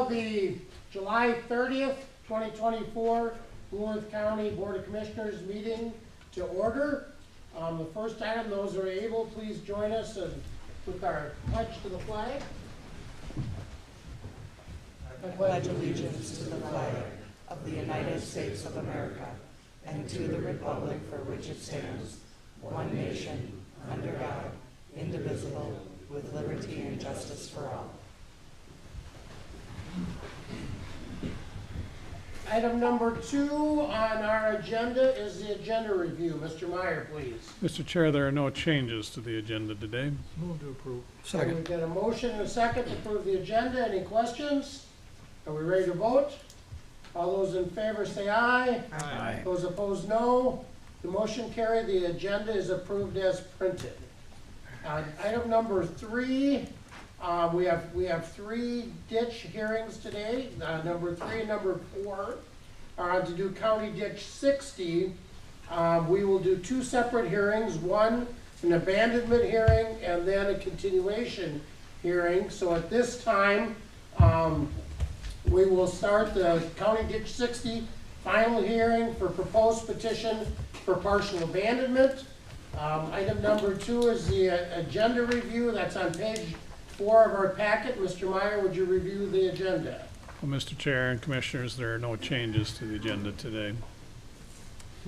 call the July 30th, 2024 Blue Earth County Board of Commissioners meeting to order. The first item, those who are able, please join us with our pledge to the flag. I pledge allegiance to the flag of the United States of America and to the republic for which it stands, one nation, under God, indivisible, with liberty and justice for all. Item number 2 on our agenda is the agenda review. Mr. Meyer, please. Mr. Chair, there are no changes to the agenda today. Move to approve. We've got a motion and a second to approve the agenda. Any questions? Are we ready to vote? All those in favor say aye. Aye. Those opposed, no. The motion carried. The agenda is approved as printed. Item number 3, we have 3 ditch hearings today. Number 3 and number 4 are to do County Ditch 60. We will do 2 separate hearings, one an abandonment hearing and then a continuation hearing. So at this time, we will start the County Ditch 60 final hearing for proposed petition for partial abandonment. Item number 2 is the agenda review. That's on page 4 of our packet. Mr. Meyer, would you review the agenda? Well, Mr. Chair and Commissioners, there are no changes to the agenda today.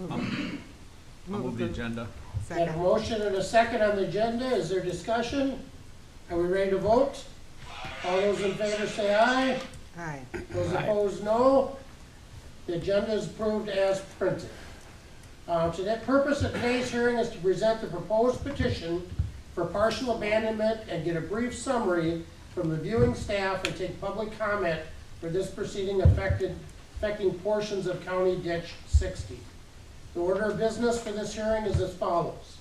I'll move the agenda. We have a motion and a second on the agenda. Is there discussion? Are we ready to vote? All those in favor say aye. Aye. Those opposed, no. The agenda is approved as printed. The purpose of today's hearing is to present the proposed petition for partial abandonment and get a brief summary from the viewing staff and take public comment for this proceeding affecting portions of County Ditch 60. The order of business for this hearing is as follows.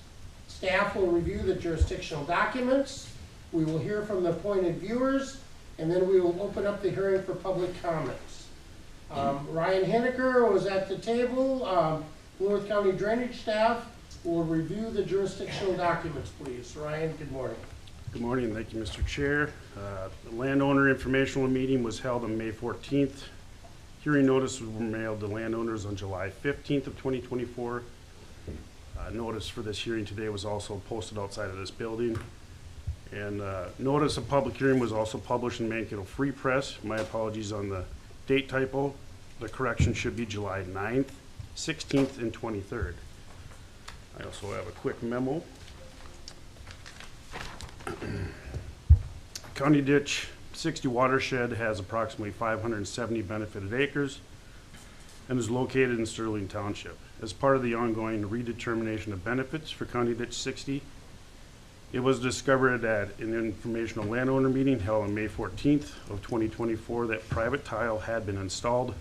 Staff will review the jurisdictional documents. We will hear from the appointed viewers, and then we will open up the hearing for public comments. Ryan Henniker was at the table. Blue Earth County Drainage staff will review the jurisdictional documents, please. Ryan, good morning. Good morning. Thank you, Mr. Chair. The landowner informational meeting was held on May 14th. Hearing notices were mailed to landowners on July 15th of 2024. Notice for this hearing today was also posted outside of this building. And notice of public hearing was also published in Mankato Free Press. My apologies on the date typo. The correction should be July 9th, 16th, and 23rd. I also have a quick memo. County Ditch 60 watershed has approximately 570 benefited acres and is located in Sterling Township. As part of the ongoing redetermination of benefits for County Ditch 60, it was discovered at an informational landowner meeting held on May 14th of 2024 that private tile had been installed,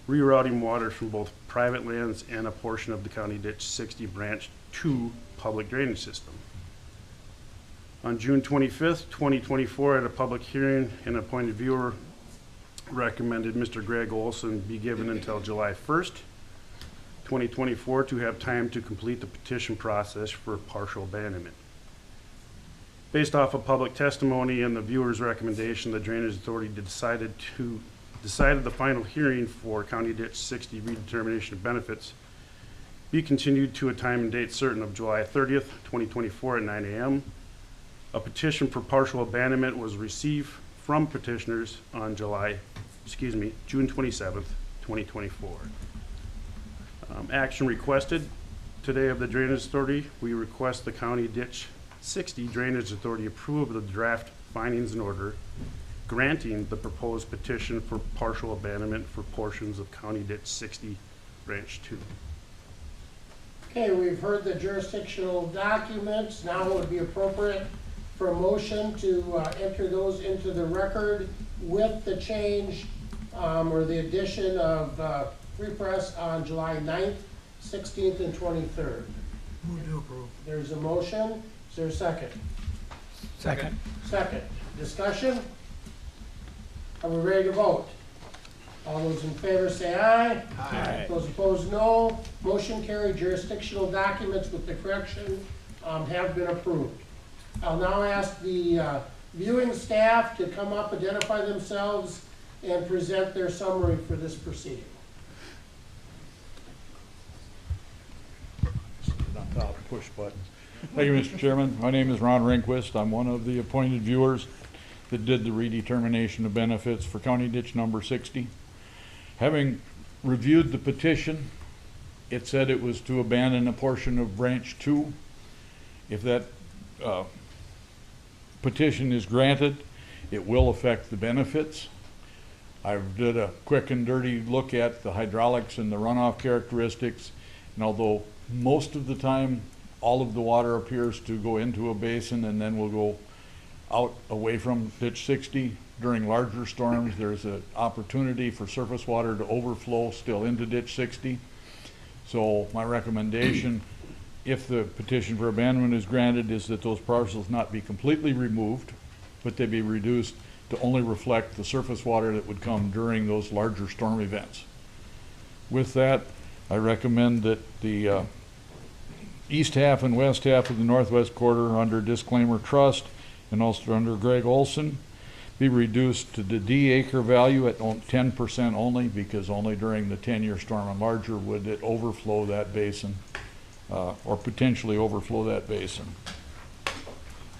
rerouting water from both private lands and a portion of the County Ditch 60 branch to public drainage system. On June 25th, 2024, at a public hearing, an appointed viewer recommended Mr. Greg Olson be given until July 1st, 2024 to have time to complete the petition process for partial abandonment. Based off of public testimony and the viewer's recommendation, the Drainage Authority decided the final hearing for County Ditch 60 redetermination of benefits be continued to a time and date certain of July 30th, 2024 at 9 a.m. A petition for partial abandonment was received from petitioners on June 27th, 2024. Action requested today of the Drainage Authority. We request the County Ditch 60 Drainage Authority approve of the draft findings and order granting the proposed petition for partial abandonment for portions of County Ditch 60 Branch 2. Okay, we've heard the jurisdictional documents. Now it would be appropriate for a motion to enter those into the record with the change or the addition of Free Press on July 9th, 16th, and 23rd. Move to approve. There's a motion. Is there a second? Second. Second. Discussion? Are we ready to vote? All those in favor say aye. Aye. Those opposed, no. Motion carried. Jurisdictional documents with the correction have been approved. I'll now ask the viewing staff to come up, identify themselves, and present their summary for this proceeding. On top, push buttons. Thank you, Mr. Chairman. My name is Ron Rehnquist. I'm one of the appointed viewers that did the redetermination of benefits for County Ditch number 60. Having reviewed the petition, it said it was to abandon a portion of branch 2. If that petition is granted, it will affect the benefits. I did a quick and dirty look at the hydraulics and the runoff characteristics, and although most of the time all of the water appears to go into a basin and then will go out away from ditch 60, during larger storms there's an opportunity for surface water to overflow still into ditch 60. So my recommendation, if the petition for abandonment is granted, is that those parcels not be completely removed, but they be reduced to only reflect the surface water that would come during those larger storm events. With that, I recommend that the east half and west half of the northwest quarter under disclaimer trust and also under Greg Olson be reduced to the D acre value at 10% only, because only during the 10-year storm and larger would it overflow that basin or potentially overflow that basin.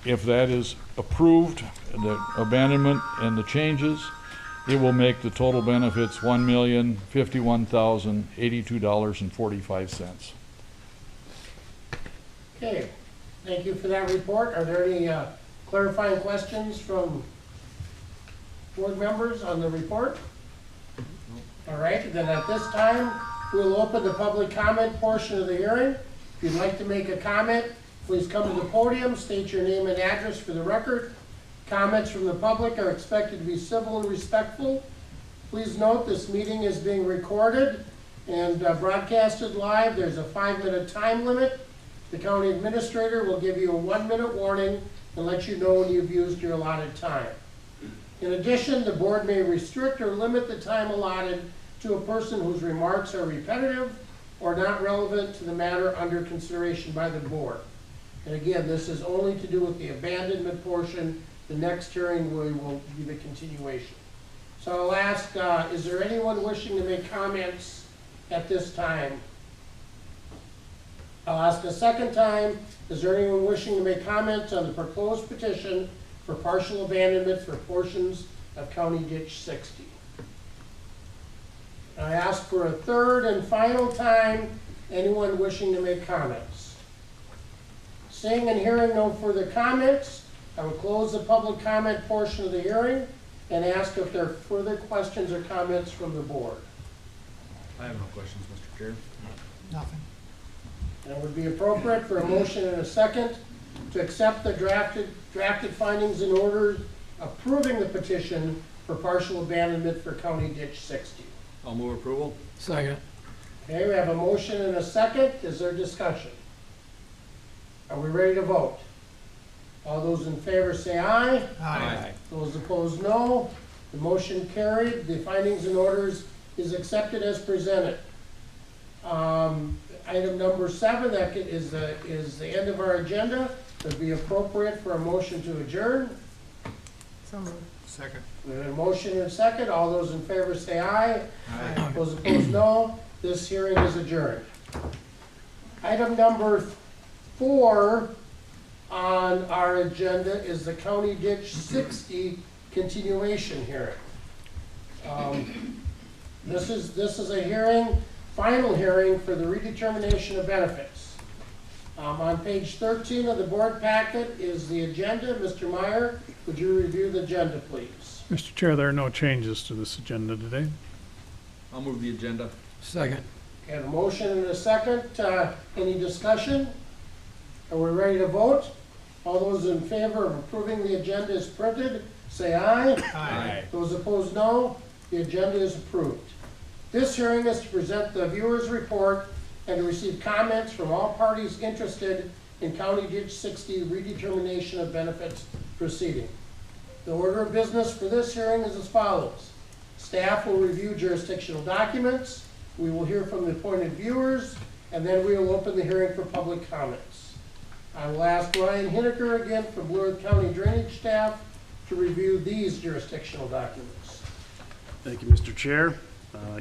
If that is approved, the abandonment and the changes, it will make the total benefits $1,051,082.45. Okay, thank you for that report. Are there any clarifying questions from board members on the report? All right, then at this time, we'll open the public comment portion of the hearing. If you'd like to make a comment, please come to the podium, state your name and address for the record. Comments from the public are expected to be civil and respectful. Please note this meeting is being recorded and broadcasted live. There's a 5-minute time limit. The county administrator will give you a 1-minute warning and let you know when you've used your allotted time. In addition, the board may restrict or limit the time allotted to a person whose remarks are repetitive or not relevant to the matter under consideration by the board. And again, this is only to do with the abandonment portion. The next hearing will be the continuation. So I'll ask, is there anyone wishing to make comments at this time? I'll ask a second time, is there anyone wishing to make comments on the proposed petition for partial abandonment for portions of County Ditch 60? I ask for a third and final time, anyone wishing to make comments? Seeing and hearing no further comments, I will close the public comment portion of the hearing and ask if there are further questions or comments from the board. I have no questions, Mr. Chair. Nothing. And it would be appropriate for a motion and a second to accept the drafted findings and orders approving the petition for partial abandonment for County Ditch 60. I'll move approval. Second. Okay, we have a motion and a second. Is there discussion? Are we ready to vote? All those in favor say aye. Aye. Those opposed, no. The motion carried. The findings and orders is accepted as presented. Item number 7, that is the end of our agenda. It would be appropriate for a motion to adjourn. So moved. Second. We have a motion and a second. All those in favor say aye. Aye. Those opposed, no. This hearing is adjourned. Item number 4 on our agenda is the County Ditch 60 continuation hearing. This is a hearing, final hearing for the redetermination of benefits. On page 13 of the board packet is the agenda. Mr. Meyer, would you review the agenda, please? Mr. Chair, there are no changes to this agenda today. I'll move the agenda. Second. Okay, a motion and a second. Any discussion? Are we ready to vote? All those in favor of approving the agenda as printed, say aye. Aye. Those opposed, no. The agenda is approved. This hearing is to present the viewer's report and to receive comments from all parties interested in County Ditch 60 redetermination of benefits proceeding. The order of business for this hearing is as follows. Staff will review jurisdictional documents. We will hear from the appointed viewers, and then we will open the hearing for public comments. I will ask Ryan Hineker again from Blue Earth County Drainage staff to review these jurisdictional documents. Thank you, Mr. Chair.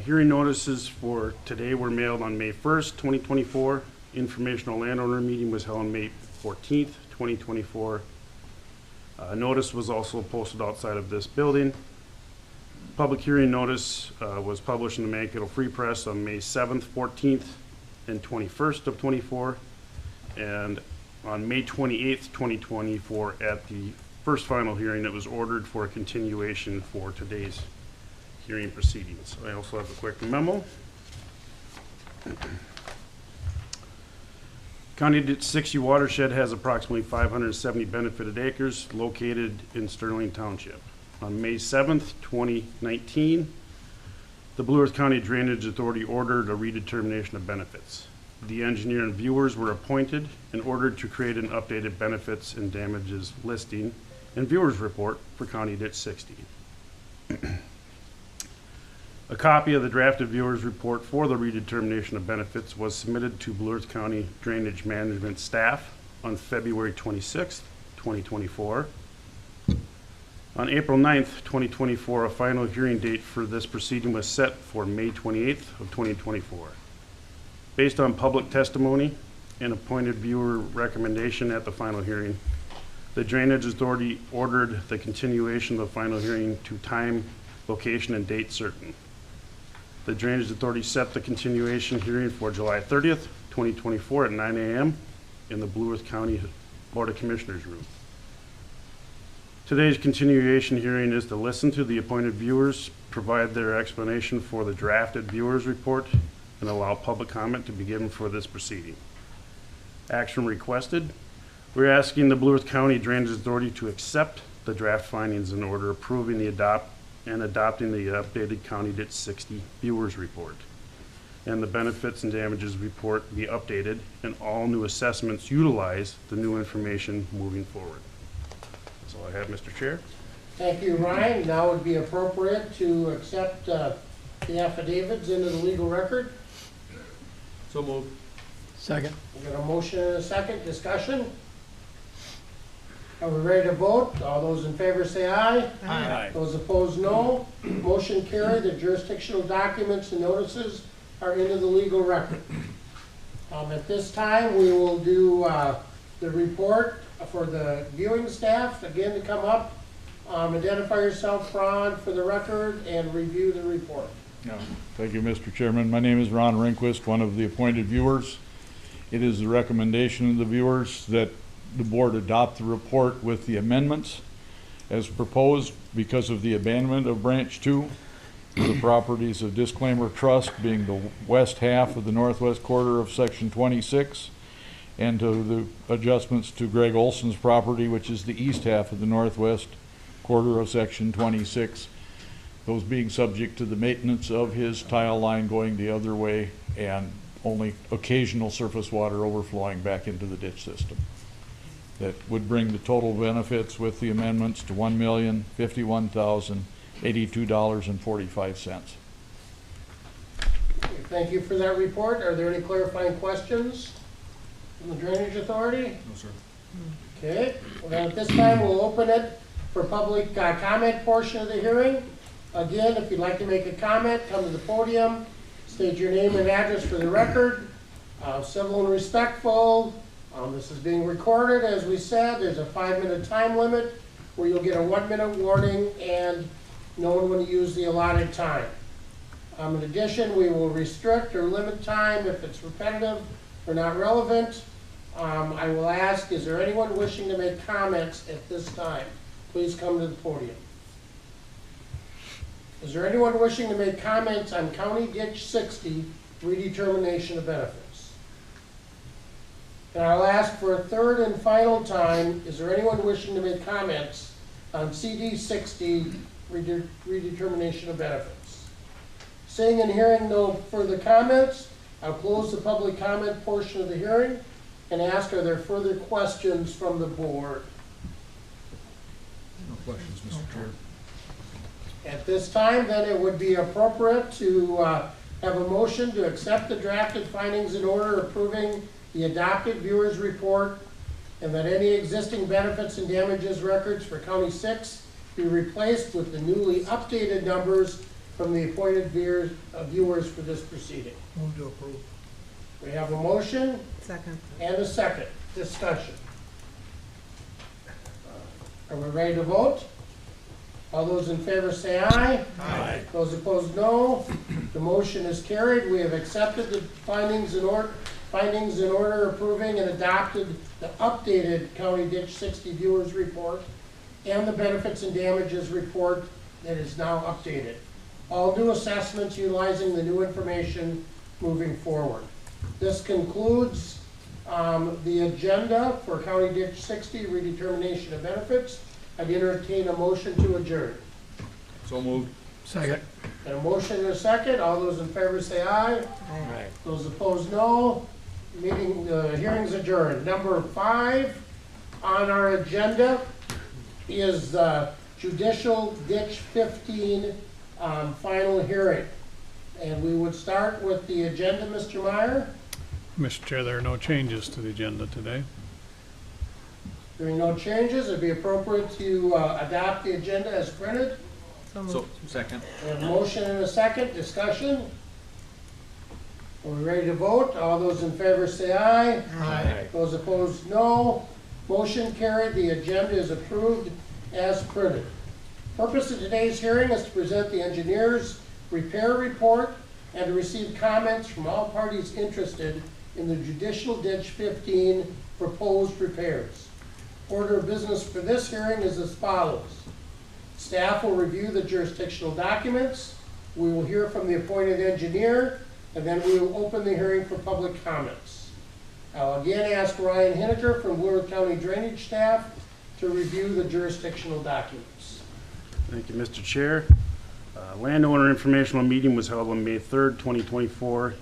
Hearing notices for today were mailed on May 1st, 2024. Informational landowner meeting was held on May 14th, 2024. Notice was also posted outside of this building. Public hearing notice was published in the Mankato Free Press on May 7th, 14th, and 21st of 24. And on May 28th, 2024, at the first final hearing, it was ordered for a continuation for today's hearing proceedings. I also have a quick memo. County Ditch 60 watershed has approximately 570 benefited acres located in Sterling Township. On May 7th, 2019, the Blue Earth County Drainage Authority ordered a redetermination of benefits. The engineer and viewers were appointed and ordered to create an updated benefits and damages listing and viewers report for County Ditch 60. A copy of the drafted viewers report for the redetermination of benefits was submitted to Blue Earth County Drainage Management staff on February 26th, 2024. On April 9th, 2024, a final hearing date for this proceeding was set for May 28th of 2024. Based on public testimony and appointed viewer recommendation at the final hearing, the Drainage Authority ordered the continuation of the final hearing to time, location, and date certain. The Drainage Authority set the continuation hearing for July 30th, 2024 at 9 a.m. in the Blue Earth County Board of Commissioners room. Today's continuation hearing is to listen to the appointed viewers, provide their explanation for the drafted viewers report, and allow public comment to be given for this proceeding. Action requested. We're asking the Blue Earth County Drainage Authority to accept the draft findings in order approving the adopting the updated County Ditch 60 viewers report, and the benefits and damages report be updated, and all new assessments utilize the new information moving forward. That's all I have, Mr. Chair. Thank you, Ryan. Now would be appropriate to accept the affidavits into the legal record. So moved. Second. We got a motion and a second. Discussion? Are we ready to vote? All those in favor say aye. Aye. Those opposed, no. Motion carried. The jurisdictional documents and notices are into the legal record. At this time, we will do the report for the viewing staff. Again, to come up, identify yourself, Ron, for the record, and review the report. Thank you, Mr. Chairman. My name is Ron Rehnquist, one of the appointed viewers. It is the recommendation of the viewers that the board adopt the report with the amendments as proposed because of the abandonment of Branch 2, the properties of Disclaimer Trust being the west half of the northwest quarter of Section 26, and to the adjustments to Greg Olson's property, which is the east half of the northwest quarter of Section 26, those being subject to the maintenance of his tile line going the other way and only occasional surface water overflowing back into the ditch system. That would bring the total benefits with the amendments to $1,051,082.45. Thank you for that report. Are there any clarifying questions from the Drainage Authority? No, sir. Okay, well, at this time, we'll open it for public comment portion of the hearing. Again, if you'd like to make a comment, come to the podium, state your name and address for the record. Civil and respectful. This is being recorded, as we said. There's a 5-minute time limit where you'll get a 1-minute warning and no one will use the allotted time. In addition, we will restrict or limit time if it's repetitive or not relevant. I will ask, is there anyone wishing to make comments at this time? Please come to the podium. Is there anyone wishing to make comments on County Ditch 60 redetermination of benefits? And I'll ask for a third and final time, is there anyone wishing to make comments on CD 60 redetermination of benefits? Seeing and hearing no further comments, I'll close the public comment portion of the hearing and ask, are there further questions from the board? No questions, Mr. Chair. At this time, then it would be appropriate to have a motion to accept the drafted findings in order approving the adopted viewers report, and that any existing benefits and damages records for County 6 be replaced with the newly updated numbers from the appointed viewers for this proceeding. Move to approve. We have a motion Second. and a second. Discussion. Are we ready to vote? All those in favor say aye. Aye. Those opposed, no. The motion is carried. We have accepted the findings in order approving and adopted the updated County Ditch 60 Viewers Report and the Benefits and Damages Report that is now updated. All new assessments utilizing the new information moving forward. This concludes the agenda for County Ditch 60 redetermination of benefits. I'd entertain a motion to adjourn. So moved. Second. And a motion and a second. All those in favor say aye. Aye. Those opposed, no. Meeting, hearing's adjourned. Number 5 on our agenda is the Judicial Ditch 15 final hearing. And we would start with the agenda, Mr. Meyer. Mr. Chair, there are no changes to the agenda today. Hearing no changes, it'd be appropriate to adopt the agenda as printed. So, second. We have a motion and a second. Discussion. Are we ready to vote? All those in favor say aye. Aye. Those opposed, no. Motion carried. The agenda is approved as printed. Purpose of today's hearing is to present the engineer's repair report and to receive comments from all parties interested in the Judicial Ditch 15 proposed repairs. Order of business for this hearing is as follows. Staff will review the jurisdictional documents. We will hear from the appointed engineer, and then we will open the hearing for public comments. I'll again ask Ryan Henniger from Blue Earth County Drainage Staff to review the jurisdictional documents. Thank you, Mr. Chair. Landowner informational meeting was held on May 3rd, 2024.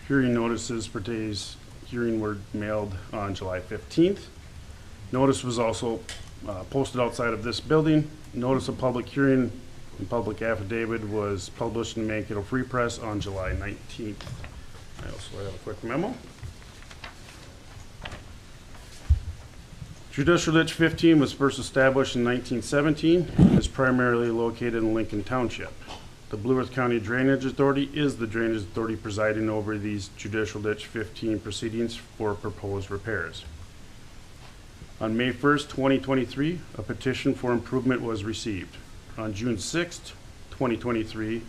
Hearing notices for today's hearing were mailed on July 15th. Notice was also posted outside of this building. Notice of public hearing and public affidavit was published in the Mankato Free Press on July 19th. I also have a quick memo. Judicial Ditch 15 was first established in 1917 and is primarily located in Lincoln Township. The Blue Earth County Drainage Authority is the drainage authority presiding over these Judicial Ditch 15 proceedings for proposed repairs. On May 1st, 2023, a petition for improvement was received. On June 6th, 2023,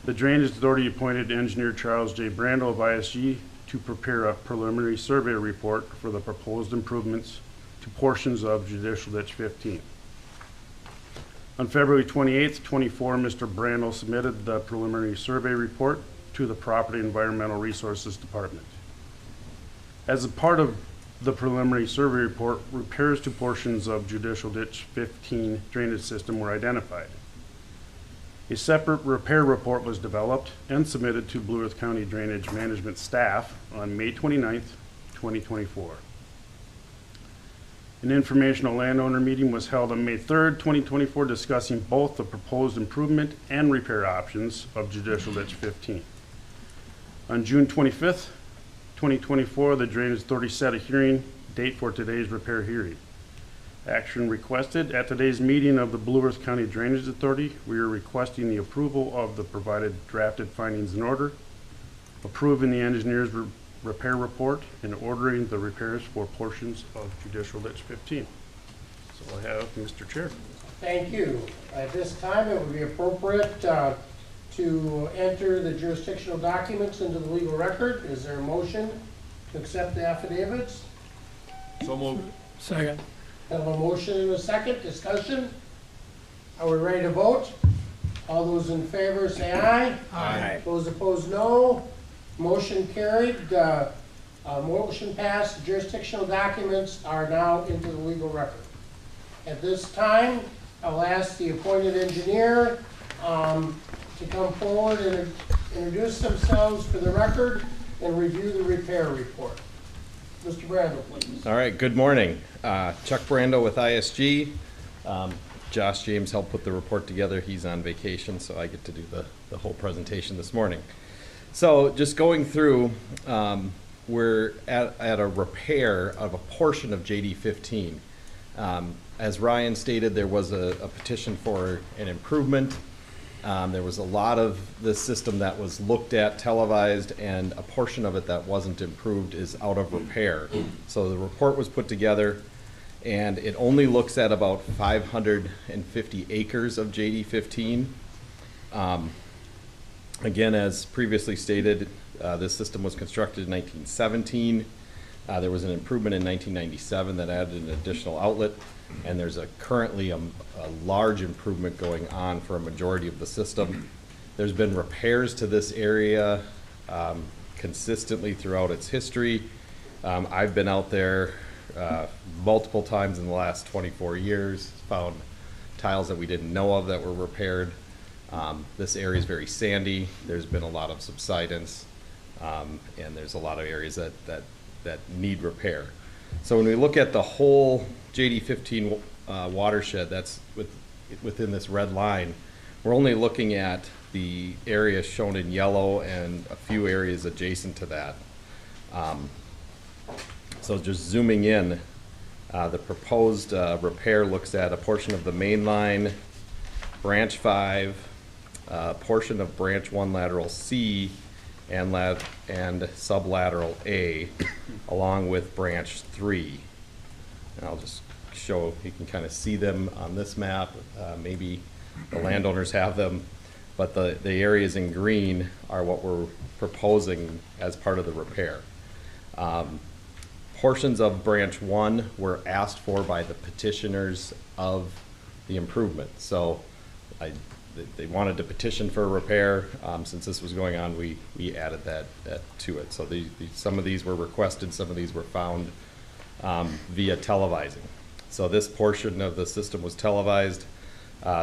the Drainage Authority appointed engineer Charles J. Brando of ISG to prepare a preliminary survey report for the proposed improvements to portions of Judicial Ditch 15. On February 28th, 24, Mr. Brando submitted the preliminary survey report to the Property Environmental Resources Department. As a part of the preliminary survey report, repairs to portions of Judicial Ditch 15 drainage system were identified. A separate repair report was developed and submitted to Blue Earth County Drainage Management staff on May 29th, 2024. An informational landowner meeting was held on May 3rd, 2024, discussing both the proposed improvement and repair options of Judicial Ditch 15. On June 25th, 2024, the Drainage Authority set a hearing date for today's repair hearing. Action requested at today's meeting of the Blue Earth County Drainage Authority. We are requesting the approval of the provided drafted findings in order, approving the engineer's repair report, and ordering the repairs for portions of Judicial Ditch 15. So I have, Mr. Chair. Thank you. At this time, it would be appropriate to enter the jurisdictional documents into the legal record. Is there a motion to accept the affidavits? So moved. Second. Have a motion and a second. Discussion? Are we ready to vote? All those in favor say aye. Aye. Those opposed, no. Motion carried. Motion passed. Jurisdictional documents are now into the legal record. At this time, I'll ask the appointed engineer to come forward and introduce themselves for the record and review the repair report. Mr. Brando, please. All right, good morning. Chuck Brando with ISG. Josh James helped put the report together. He's on vacation, so I get to do the whole presentation this morning. So just going through, we're at a repair of a portion of JD 15. As Ryan stated, there was a petition for an improvement. There was a lot of this system that was looked at, televised, and a portion of it that wasn't improved is out of repair. So the report was put together, and it only looks at about 550 acres of JD 15. Again, as previously stated, this system was constructed in 1917. There was an improvement in 1997 that added an additional outlet, and there's currently a large improvement going on for a majority of the system. There's been repairs to this area consistently throughout its history. I've been out there multiple times in the last 24 years, found tiles that we didn't know of that were repaired. This area is very sandy. There's been a lot of subsidence, and there's a lot of areas that need repair. So when we look at the whole JD 15 watershed that's within this red line, we're only looking at the area shown in yellow and a few areas adjacent to that. So just zooming in, the proposed repair looks at a portion of the main line, branch 5, portion of branch 1 lateral C, and sublateral A, along with branch 3. And I'll just show, you can kind of see them on this map. Maybe the landowners have them, but the areas in green are what we're proposing as part of the repair. Portions of branch 1 were asked for by the petitioners of the improvement. So they wanted to petition for a repair. Since this was going on, we added that to it. So some of these were requested, some of these were found via televising. So this portion of the system was televised.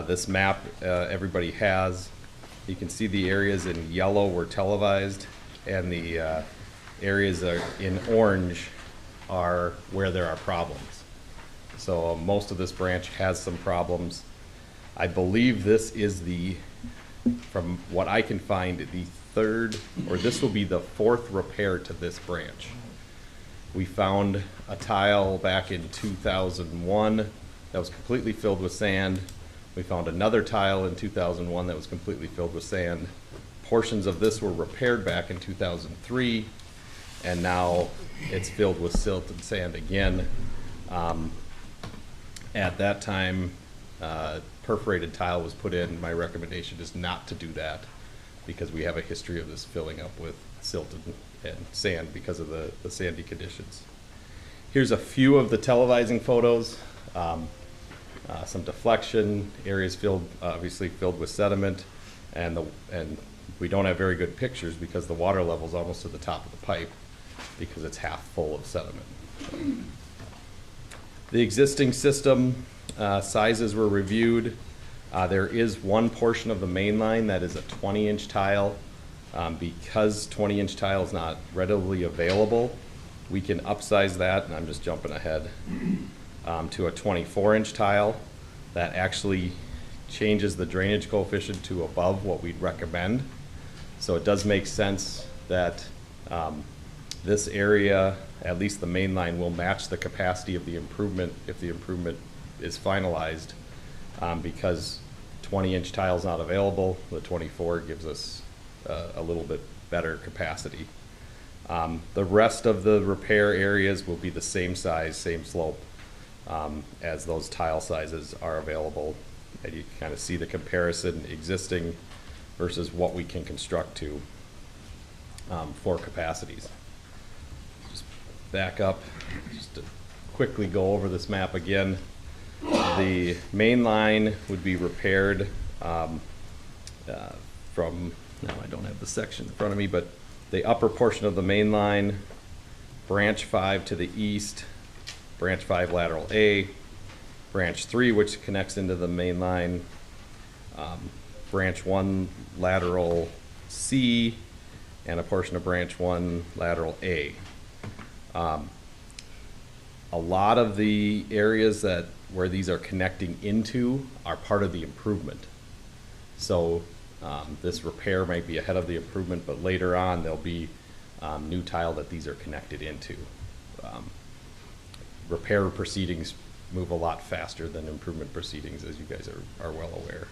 This map everybody has. You can see the areas in yellow were televised, and the areas in orange are where there are problems. So most of this branch has some problems. I believe this is from what I can find, the third, or this will be the 4th repair to this branch. We found a tile back in 2001 that was completely filled with sand. We found another tile in 2001 that was completely filled with sand. Portions of this were repaired back in 2003, and now it's filled with silt and sand again. At that time, perforated tile was put in. My recommendation is not to do that because we have a history of this filling up with silt and sand because of the sandy conditions. Here's a few of the televising photos. Some deflection, areas obviously filled with sediment, and we don't have very good pictures because the water level is almost to the top of the pipe because it's half full of sediment. The existing system sizes were reviewed. There is one portion of the main line that is a 20-inch tile. Because 20-inch tile is not readily available, we can upsize that, and I'm just jumping ahead, to a 24-inch tile. That actually changes the drainage coefficient to above what we'd recommend. So it does make sense that this area, at least the main line, will match the capacity of the improvement if the improvement is finalized. Because 20-inch tile is not available, the 24 gives us a little bit better capacity. The rest of the repair areas will be the same size, same slope as those tile sizes are available. And you can kind of see the comparison existing versus what we can construct to for capacities. Just back up, just to quickly go over this map again. The main line would be repaired from, now I don't have the section in front of me, but the upper portion of the main line, branch 5 to the east, branch 5 lateral A, branch 3 which connects into the main line, branch 1 lateral C, and a portion of branch 1 lateral A. A lot of the areas where these are connecting into are part of the improvement. So this repair might be ahead of the improvement, but later on there'll be new tile that these are connected into. Repair proceedings move a lot faster than improvement proceedings, as you guys are well aware.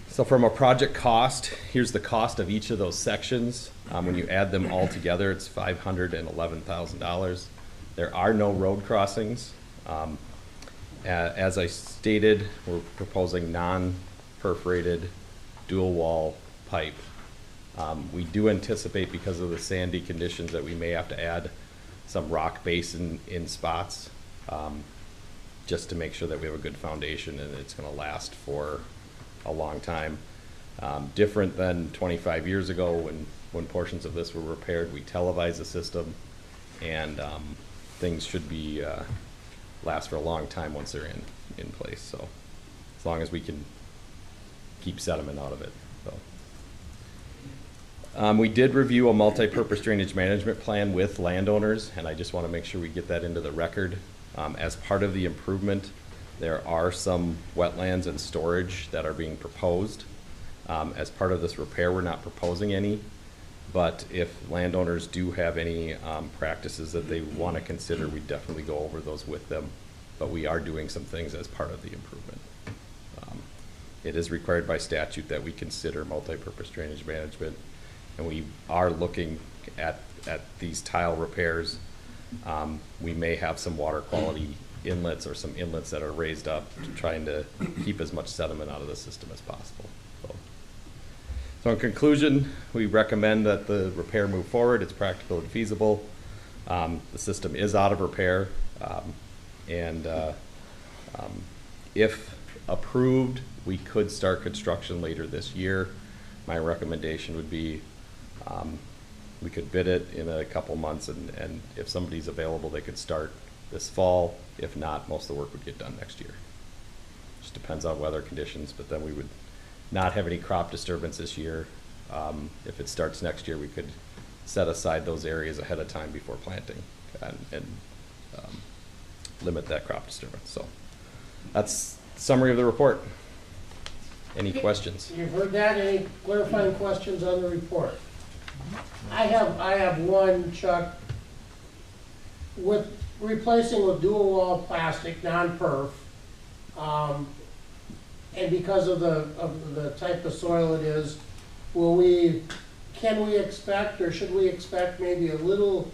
So from a project cost, here's the cost of each of those sections. When you add them all together, it's $511,000. There are no road crossings. As I stated, we're proposing non-perforated dual wall pipe. We do anticipate, because of the sandy conditions, that we may have to add some rock base in spots, just to make sure that we have a good foundation and it's gonna last for a long time. Different than 25 years ago when portions of this were repaired, we televised the system, and things should be last for a long time once they're in place. So as long as we can keep sediment out of it. So we did review a multi-purpose drainage management plan with landowners, and I just want to make sure we get that into the record. As part of the improvement, there are some wetlands and storage that are being proposed. As part of this repair, we're not proposing any, but if landowners do have any practices that they want to consider, we definitely go over those with them. But we are doing some things as part of the improvement. It is required by statute that we consider multi-purpose drainage management, and we are looking at these tile repairs. We may have some water quality inlets or some inlets that are raised up, trying to keep as much sediment out of the system as possible. So in conclusion, we recommend that the repair move forward. It's practical and feasible. The system is out of repair, and if approved, we could start construction later this year. My recommendation would be we could bid it in a couple months, and if somebody's available, they could start this fall. If not, most of the work would get done next year. Just depends on weather conditions, but then we would not have any crop disturbance this year. If it starts next year, we could set aside those areas ahead of time before planting and limit that crop disturbance. So that's the summary of the report. Any questions? You've heard that. Any clarifying questions on the report? I have one, Chuck. With replacing with dual wall plastic, non-perf, and because of the type of soil it is, can we expect, or should we expect maybe a little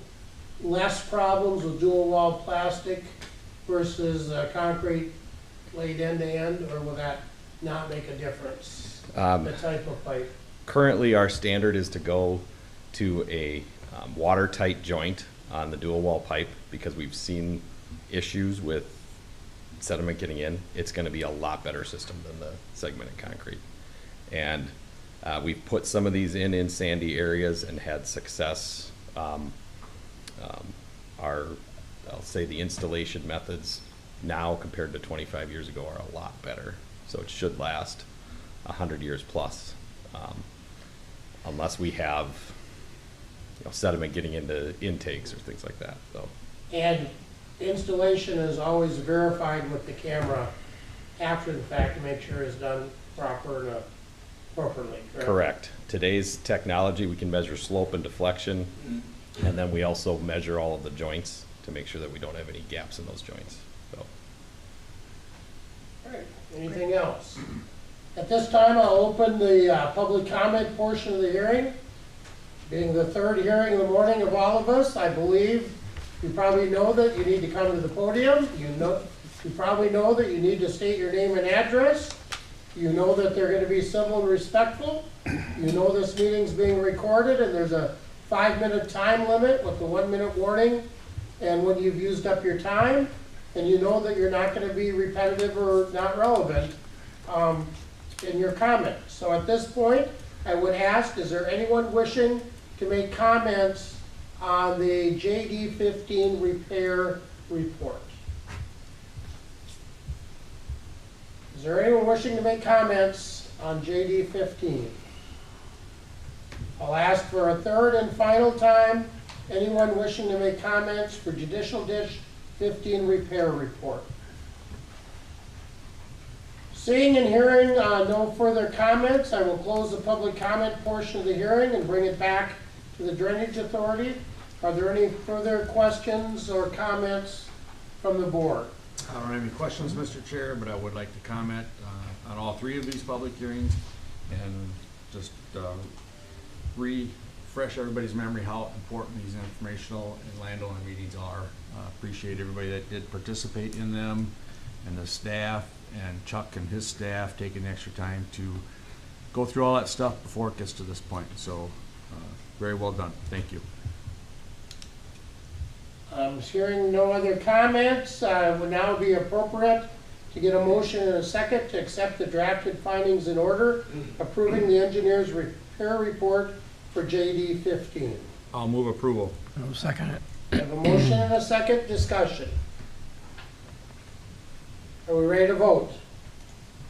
less problems with dual wall plastic versus concrete laid end to end, or will that not make a difference? The type of pipe. Currently, our standard is to go to a watertight joint on the dual wall pipe, because we've seen issues with sediment getting in. It's going to be a lot better system than the segmented concrete. And we've put some of these in sandy areas and had success. I'll say the installation methods now compared to 25 years ago are a lot better. So it should last 100 years plus, unless we have sediment getting into intakes or things like that. So. And installation is always verified with the camera after the fact to make sure it's done properly, correct? Correct. Today's technology, we can measure slope and deflection, and then we also measure all of the joints to make sure that we don't have any gaps in those joints. So. All right, anything else? At this time, I'll open the public comment portion of the hearing. Being the third hearing in the morning of all of us, I believe you probably know that you need to come to the podium. You probably know that you need to state your name and address. You know that they're going to be civil and respectful. You know this meeting's being recorded, and there's a 5-minute time limit with the 1-minute warning and when you've used up your time. And you know that you're not going to be repetitive or not relevant in your comments. So at this point, I would ask, is there anyone wishing to make comments on the JD15 repair report? Is there anyone wishing to make comments on JD15? I'll ask for a third and final time. Anyone wishing to make comments for Judicial Ditch 15 repair report? Seeing and hearing no further comments, I will close the public comment portion of the hearing and bring it back to the Drainage Authority. Are there any further questions or comments from the board? I don't have any questions, Mr. Chair, but I would like to comment on all three of these public hearings and just refresh everybody's memory how important these informational and landowner meetings are. Appreciate everybody that did participate in them, and the staff, and Chuck and his staff taking extra time to go through all that stuff before it gets to this point. So very well done. Thank you. Hearing no other comments, would now be appropriate to get a motion and a second to accept the drafted findings in order, approving the engineer's repair report for JD 15. I'll move approval. I'll second it. We have a motion and a second, discussion. Are we ready to vote?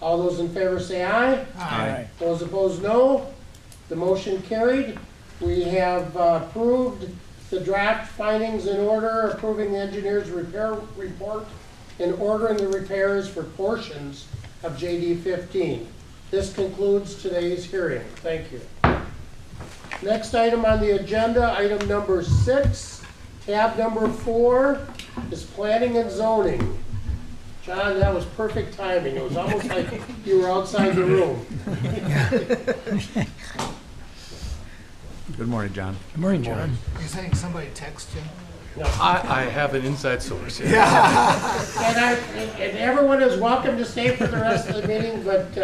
All those in favor say aye. Aye. Those opposed, no. The motion carried. We have approved the draft findings in order, approving the engineer's repair report and ordering the repairs for portions of JD 15. This concludes today's hearing. Thank you. Next item on the agenda, item number 6, tab number 4, is planning and zoning. John, that was perfect timing. It was almost like you were outside the room. Good morning, John. Good morning, John. You're saying somebody text you? I have an inside source. Yeah. And everyone is welcome to stay for the rest of the meeting, but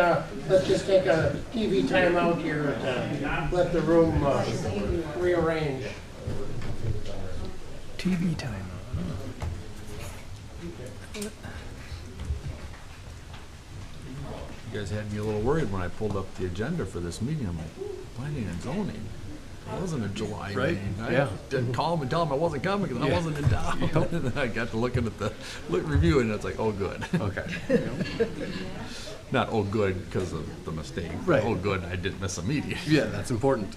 let's just take a TV time out here and let the room rearrange. TV time. You guys had me a little worried when I pulled up the agenda for this meeting. I'm like, planning and zoning. It wasn't a July Right, meeting. I yeah. didn't call him and tell him I wasn't coming because I wasn't in town. And then I got to looking at the review and it's like, oh, good. Okay. Not oh, good because of the mistake. Right. Oh, good, I didn't miss a meeting. Yeah, that's important.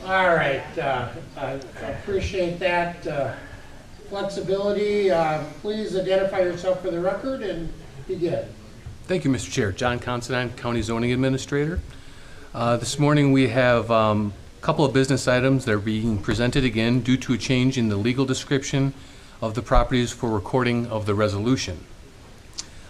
All right, I appreciate that flexibility. Please identify yourself for the record and begin. Thank you, Mr. Chair. John Considine, County Zoning Administrator. This morning we have a couple of business items that are being presented again due to a change in the legal description of the properties for recording of the resolution.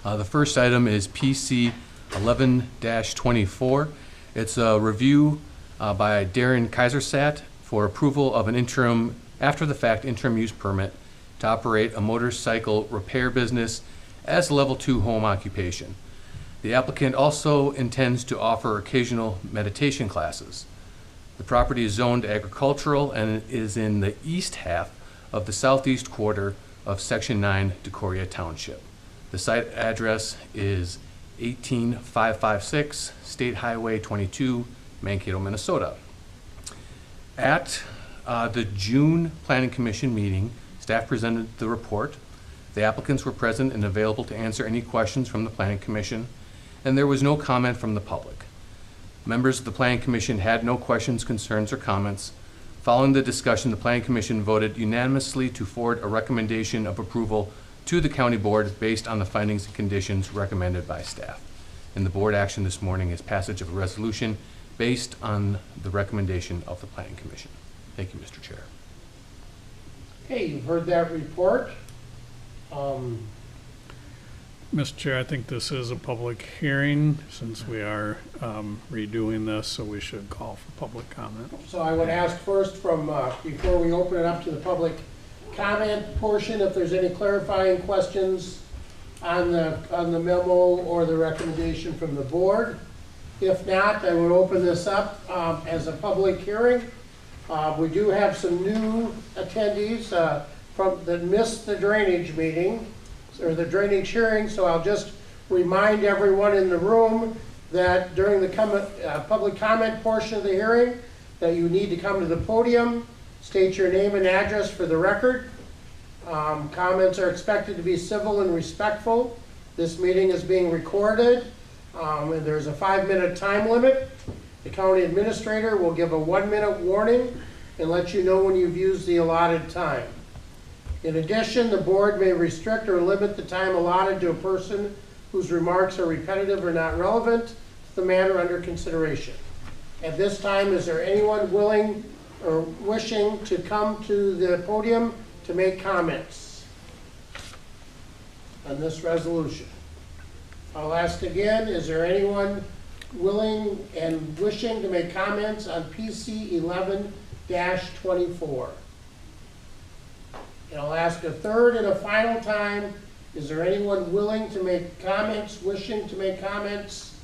The first item is PC 11-24. It's a review by Darren Kaisersat for approval of an interim, after-the-fact interim use permit to operate a motorcycle repair business as a level 2 home occupation. The applicant also intends to offer occasional meditation classes. The property is zoned agricultural and is in the east half of the southeast quarter of Section 9 Decoria Township. The site address is 18556 State Highway 22, Mankato, Minnesota. At the June Planning Commission meeting, staff presented the report. The applicants were present and available to answer any questions from the Planning Commission, and there was no comment from the public. Members of the Planning Commission had no questions, concerns, or comments. Following the discussion, the Planning Commission voted unanimously to forward a recommendation of approval to the County Board based on the findings and conditions recommended by staff. And the board action this morning is passage of a resolution based on the recommendation of the Planning Commission. Thank you, Mr. Chair. Okay, you've heard that report. Mr. Chair, I think this is a public hearing since we are redoing this, so we should call for public comment. So I would ask first from, before we open it up to the public comment portion, if there's any clarifying questions on the memo or the recommendation from the board. If not, I would open this up as a public hearing. We do have some new attendees that missed the drainage meeting, or the drainage hearing, so I'll just remind everyone in the room that during the public comment portion of the hearing, that you need to come to the podium, state your name and address for the record. Comments are expected to be civil and respectful. This meeting is being recorded, and there's a 5-minute time limit. The county administrator will give a 1-minute warning and let you know when you've used the allotted time. In addition, the board may restrict or limit the time allotted to a person whose remarks are repetitive or not relevant to the matter under consideration. At this time, is there anyone willing or wishing to come to the podium to make comments on this resolution? I'll ask again, is there anyone willing and wishing to make comments on PC 11-24? And I'll ask a third and a final time, is there anyone willing to make comments, wishing to make comments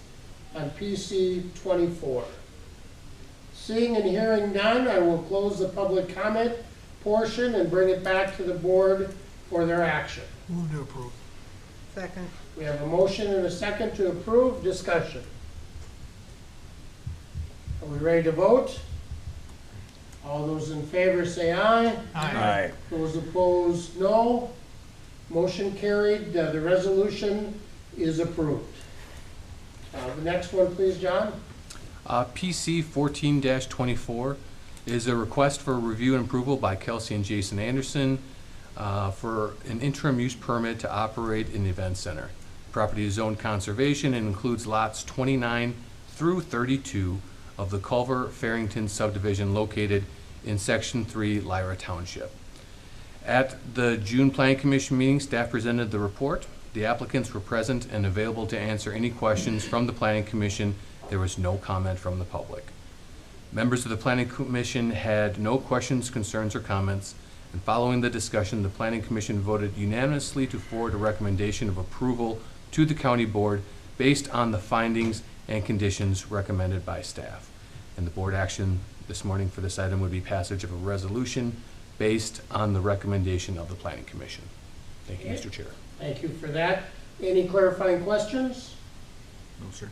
on PC 24? Seeing and hearing none, I will close the public comment portion and bring it back to the board for their action. Move to approve. Second. We have a motion and a second to approve. Discussion. Are we ready to vote? All those in favor say aye. Aye. Those opposed, no. Motion carried. The resolution is approved. The next one, please, John. PC 14-24 is a request for review and approval by Kelsey and Jason Anderson for an interim use permit to operate an event center. Property is zoned conservation and includes lots 29 through 32 of the Culver Farrington subdivision located in Section 3, Lyra Township. At the June Planning Commission meeting, staff presented the report. The applicants were present and available to answer any questions from the Planning Commission. There was no comment from the public. Members of the Planning Commission had no questions, concerns, or comments, and following the discussion, the Planning Commission voted unanimously to forward a recommendation of approval to the County Board based on the findings and conditions recommended by staff. And the board action this morning for this item would be passage of a resolution based on the recommendation of the Planning Commission. Thank you, Mr. Chair. Thank you for that. Any clarifying questions? No, sir.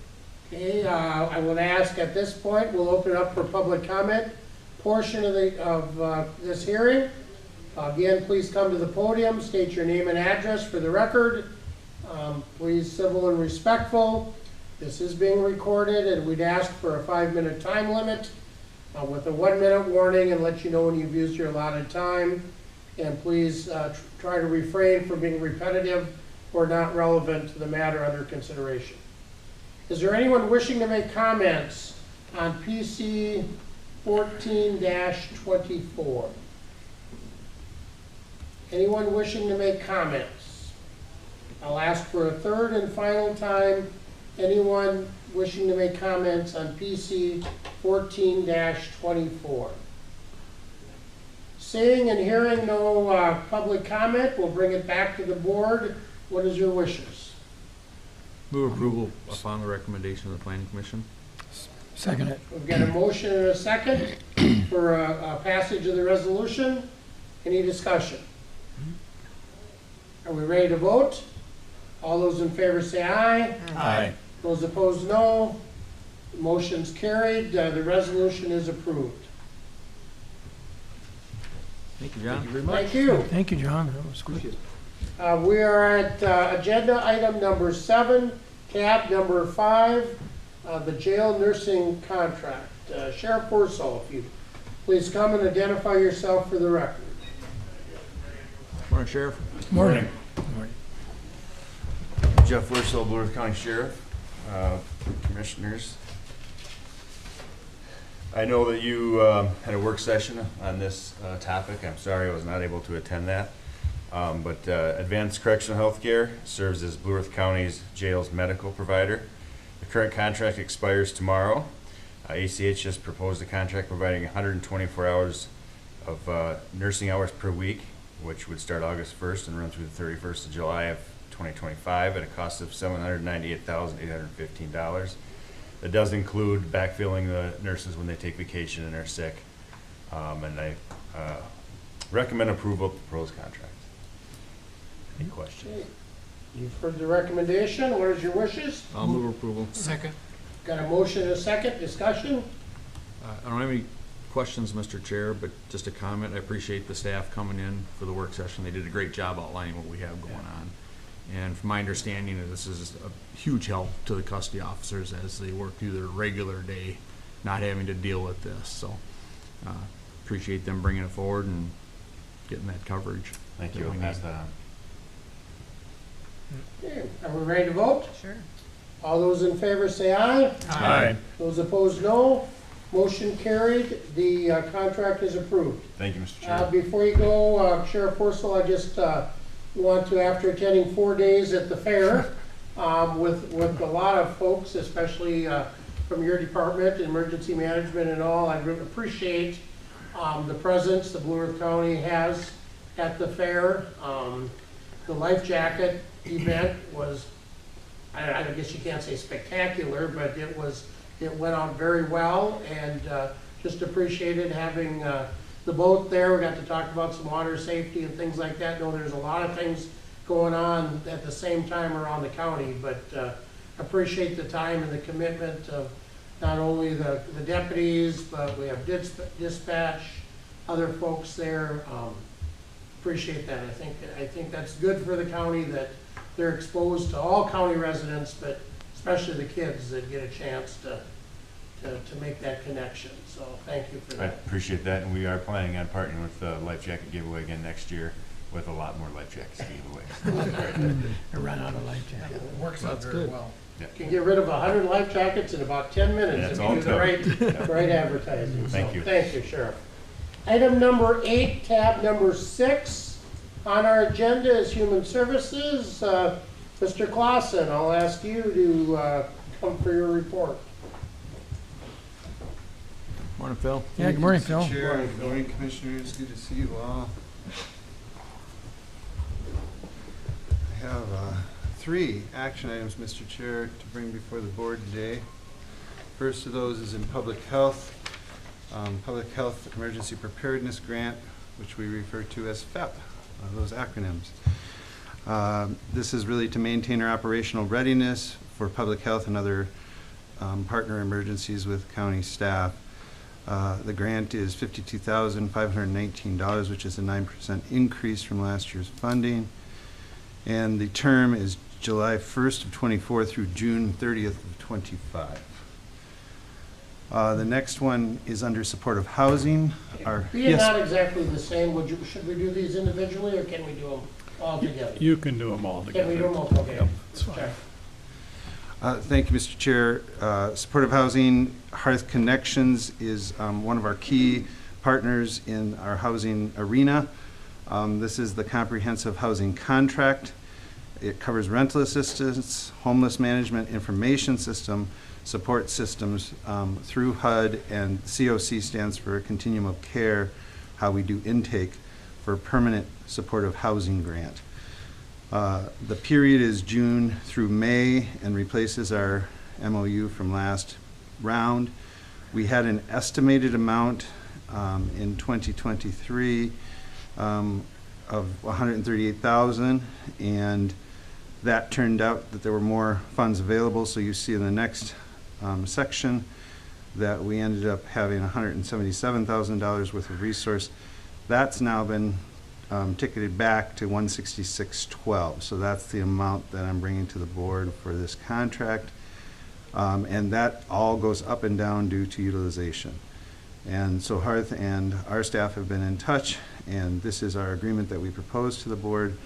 Okay, I would ask at this point, we'll open up for public comment portion of this hearing. Again, please come to the podium, state your name and address for the record. Please civil and respectful. This is being recorded, and we'd ask for a 5-minute time limit with a 1-minute warning and let you know when you've used your allotted time. And please try to refrain from being repetitive or not relevant to the matter under consideration. Is there anyone wishing to make comments on PC 14-24? Anyone wishing to make comments? I'll ask for a third and final time. Anyone wishing to make comments on PC 14-24? Seeing and hearing no public comment, we'll bring it back to the board. What is your wishes? Move approval upon the recommendation of the Planning Commission. Second it. We've got a motion and a second for a passage of the resolution. Any discussion? Are we ready to vote? All those in favor say aye. Aye. Those opposed, no. Motion's carried. The resolution is approved. Thank you, John. Thank you. Thank you, John. That was quick. We are at agenda item number 7, tab number 5, the jail nursing contract. Sheriff Borsall, if you please come and identify yourself for the record. Morning, Sheriff. Morning. Jeff Wersell, Blue Earth County Sheriff, Commissioners. I know that you had a work session on this topic. I'm sorry I was not able to attend that. But Advanced Correctional Healthcare serves as Blue Earth County's jail's medical provider. The current contract expires tomorrow. ACH has proposed a contract providing 124 hours of nursing hours per week, which would start August 1st and run through the 31st of July of 2025 at a cost of $798,815. That does include backfilling the nurses when they take vacation and are sick. And I recommend approval of the proposed contract. Any questions? You've heard the recommendation. What is your wishes? I'll move approval. Second. Got a motion and a second. Discussion? I don't have any questions, Mr. Chair, but just a comment. I appreciate the staff coming in for the work session. They did a great job outlining what we have going on. And from my understanding, this is a huge help to the custody officers as they work through their regular day, not having to deal with this. So appreciate them bringing it forward and getting that coverage. Thank you. I'll pass that on. Okay. Are we ready to vote? Sure. All those in favor say aye. Aye. Those opposed, no. Motion carried, the contract is approved. Thank you, Mr. Chair. Before you go, Sheriff Forstall, I just want to, after attending 4 days at the fair, with a lot of folks, especially from your department, emergency management and all, I really appreciate the presence the Blue Earth County has at the fair. The life jacket event was, I guess you can't say spectacular, but it went on very well, and just appreciated having the boat there. We got to talk about some water safety and things like that. I know there's a lot of things going on at the same time around the county, but appreciate the time and the commitment of not only the deputies, but we have dispatch, other folks there. Appreciate that. I think that's good for the county, that they're exposed to all county residents, but especially the kids that get a chance to make that connection. So thank you for I that. appreciate that, and we are planning on partnering with the life jacket giveaway again next year with a lot more life jackets to give away. I ran out of life jacket. It works out very well. You can get rid of 100 life jackets in about 10 minutes That's if all you do the tough. right advertising. Thank So, you. Thank you, Sheriff. Item number 8, tab number 6 on our agenda is Human Services. Mr. Clausen, I'll ask you to come for your report. Morning, Phil. Yeah, good morning, Phil. Chair, good morning, Commissioners. Good to see you all. I have 3 action items, Mr. Chair, to bring before the board today. First of those is in Public Health Emergency Preparedness Grant, which we refer to as FEP, those acronyms. This is really to maintain our operational readiness for public health and other partner emergencies with county staff. The grant is $52,519, which is a 9% increase from last year's funding. And the term is July 1st of 24 through June 30th of 25. The next one is under supportive housing. Being not exactly the same, should we do these individually, or can we do them all together? You can do them all together. Can we do them all together? Yep, it's fine. Okay. Thank you, Mr. Chair. Supportive Housing, Hearth Connections is one of our key partners in our housing arena. This is the comprehensive housing contract. It covers rental assistance, homeless management information system, support systems through HUD, and COC stands for Continuum of Care, how we do intake for permanent supportive housing grant. The period is June through May and replaces our MOU from last round. We had an estimated amount in 2023 of $138,000, and that turned out that there were more funds available. So you see in the next section that we ended up having $177,000 worth of resource. That's now been ticketed back to $166,12. So that's the amount that I'm bringing to the board for this contract. And that all goes up and down due to utilization. And so Hearth and our staff have been in touch, and this is our agreement that we propose to the board.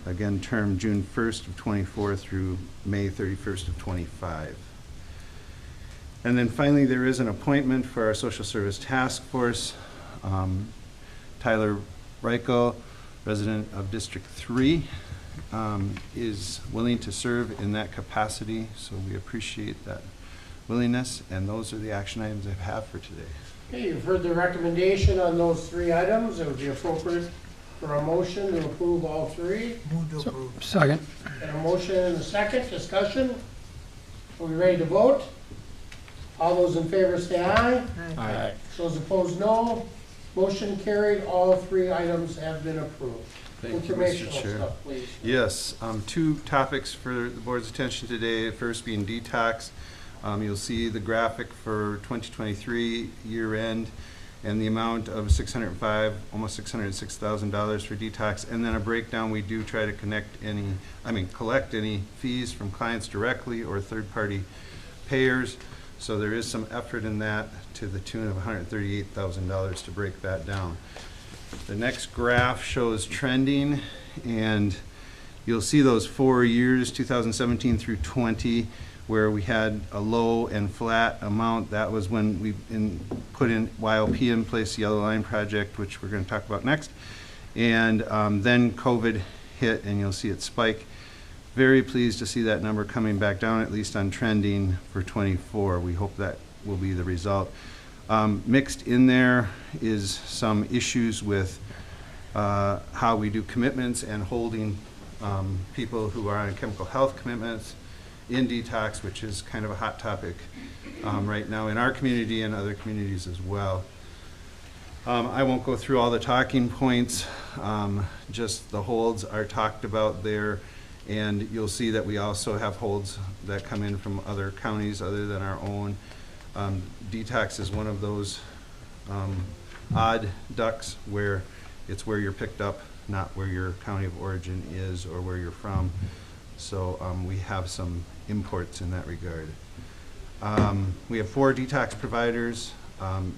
Again, term June 1st of 24 through May 31st of 25. And then finally, there is an appointment for our Social Service Task Force. Tyler Reichel, resident of District 3, is willing to serve in that capacity, so we appreciate that willingness, and those are the action items I have for today. Okay, you've heard the recommendation on those 3 items. It would be appropriate for a motion to approve all 3. Move to approve. Second. And a motion and a second. Discussion? Are we ready to vote? All those in favor say aye. Aye. Those opposed, no. Motion carried. All 3 items have been approved. Thank you, Mr. Informational Chair. stuff, please. Yes, 2 topics for the board's attention today. The first being detox. You'll see the graphic for 2023 year end and the amount of $605,000, almost $606,000 for detox, and then a breakdown. We do try to collect any fees from clients directly or third-party payers. So there is some effort in that to the tune of $138,000 to break that down. The next graph shows trending, and you'll see those 4 years, 2017 through 20, where we had a low and flat amount. That was when we put in YOP in place, the Yellow Line Project, which we're going to talk about next. And then COVID hit, and you'll see it spike. Very pleased to see that number coming back down, at least on trending for 24. We hope that will be the result. Mixed in there is some issues with how we do commitments and holding people who are on chemical health commitments in detox, which is kind of a hot topic right now in our community and other communities as well. I won't go through all the talking points, just the holds are talked about there, and you'll see that we also have holds that come in from other counties other than our own. Detox is one of those odd ducks where it's where you're picked up, not where your county of origin is or where you're from. So we have some imports in that regard. We have 4 detox providers.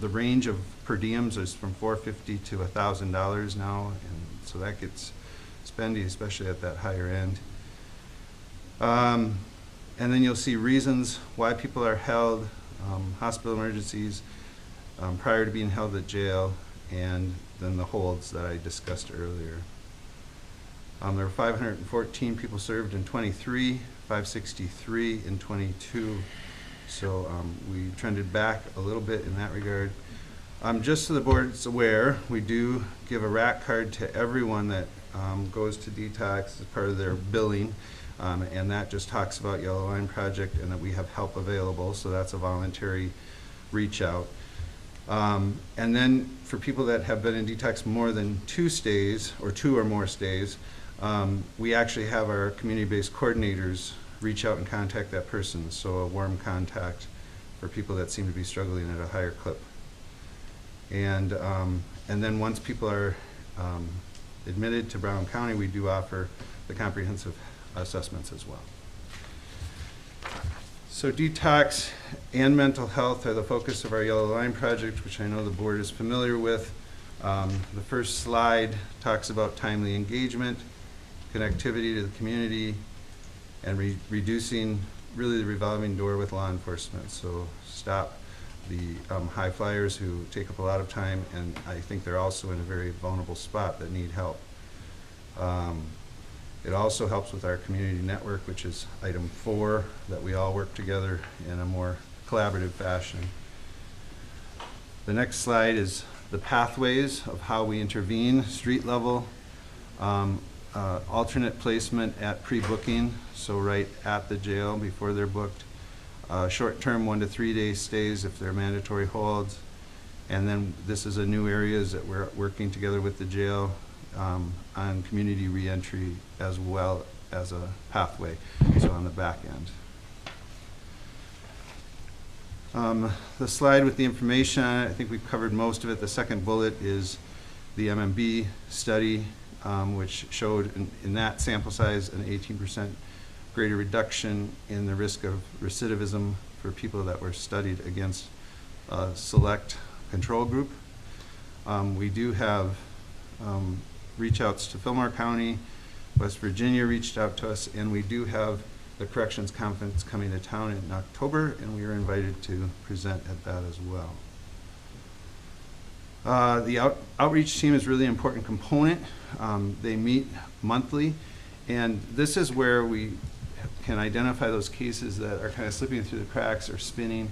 The range of per diems is from $450 to $1,000 now, and so that gets spendy, especially at that higher end. And then you'll see reasons why people are held, hospital emergencies, prior to being held at jail, and then the holds that I discussed earlier. There were 514 people served in 23, 563 in 22. So we trended back a little bit in that regard. Just so the board's aware, we do give a rack card to everyone that goes to detox as part of their billing. And that just talks about Yellow Line Project and that we have help available. So that's a voluntary reach out. And then for people that have been in detox more than 2 stays or 2 or more stays, we actually have our community-based coordinators reach out and contact that person. So a warm contact for people that seem to be struggling at a higher clip. And then once people are admitted to Brown County, we do offer the comprehensive assessments as well. So detox and mental health are the focus of our Yellow Line Project, which I know the board is familiar with. The first slide talks about timely engagement, connectivity to the community, and reducing really the revolving door with law enforcement. So stop the high flyers who take up a lot of time, and I think they're also in a very vulnerable spot that need help. It also helps with our community network, which is item 4, that we all work together in a more collaborative fashion. The next slide is the pathways of how we intervene, street level, alternate placement at pre-booking, so right at the jail before they're booked, short-term 1 to 3 day stays if they're mandatory holds, and then this is a new areas that we're working together with the jail on community reentry as well as a pathway, so on the back end. The slide with the information on it, I think we've covered most of it. The second bullet is the MMB study, which showed in that sample size an 18% greater reduction in the risk of recidivism for people that were studied against a select control group. We do have reach outs to Fillmore County, West Virginia reached out to us, and we do have the Corrections Conference coming to town in October, and we are invited to present at that as well. The outreach team is really an important component. They meet monthly, and this is where we can identify those cases that are kind of slipping through the cracks or spinning.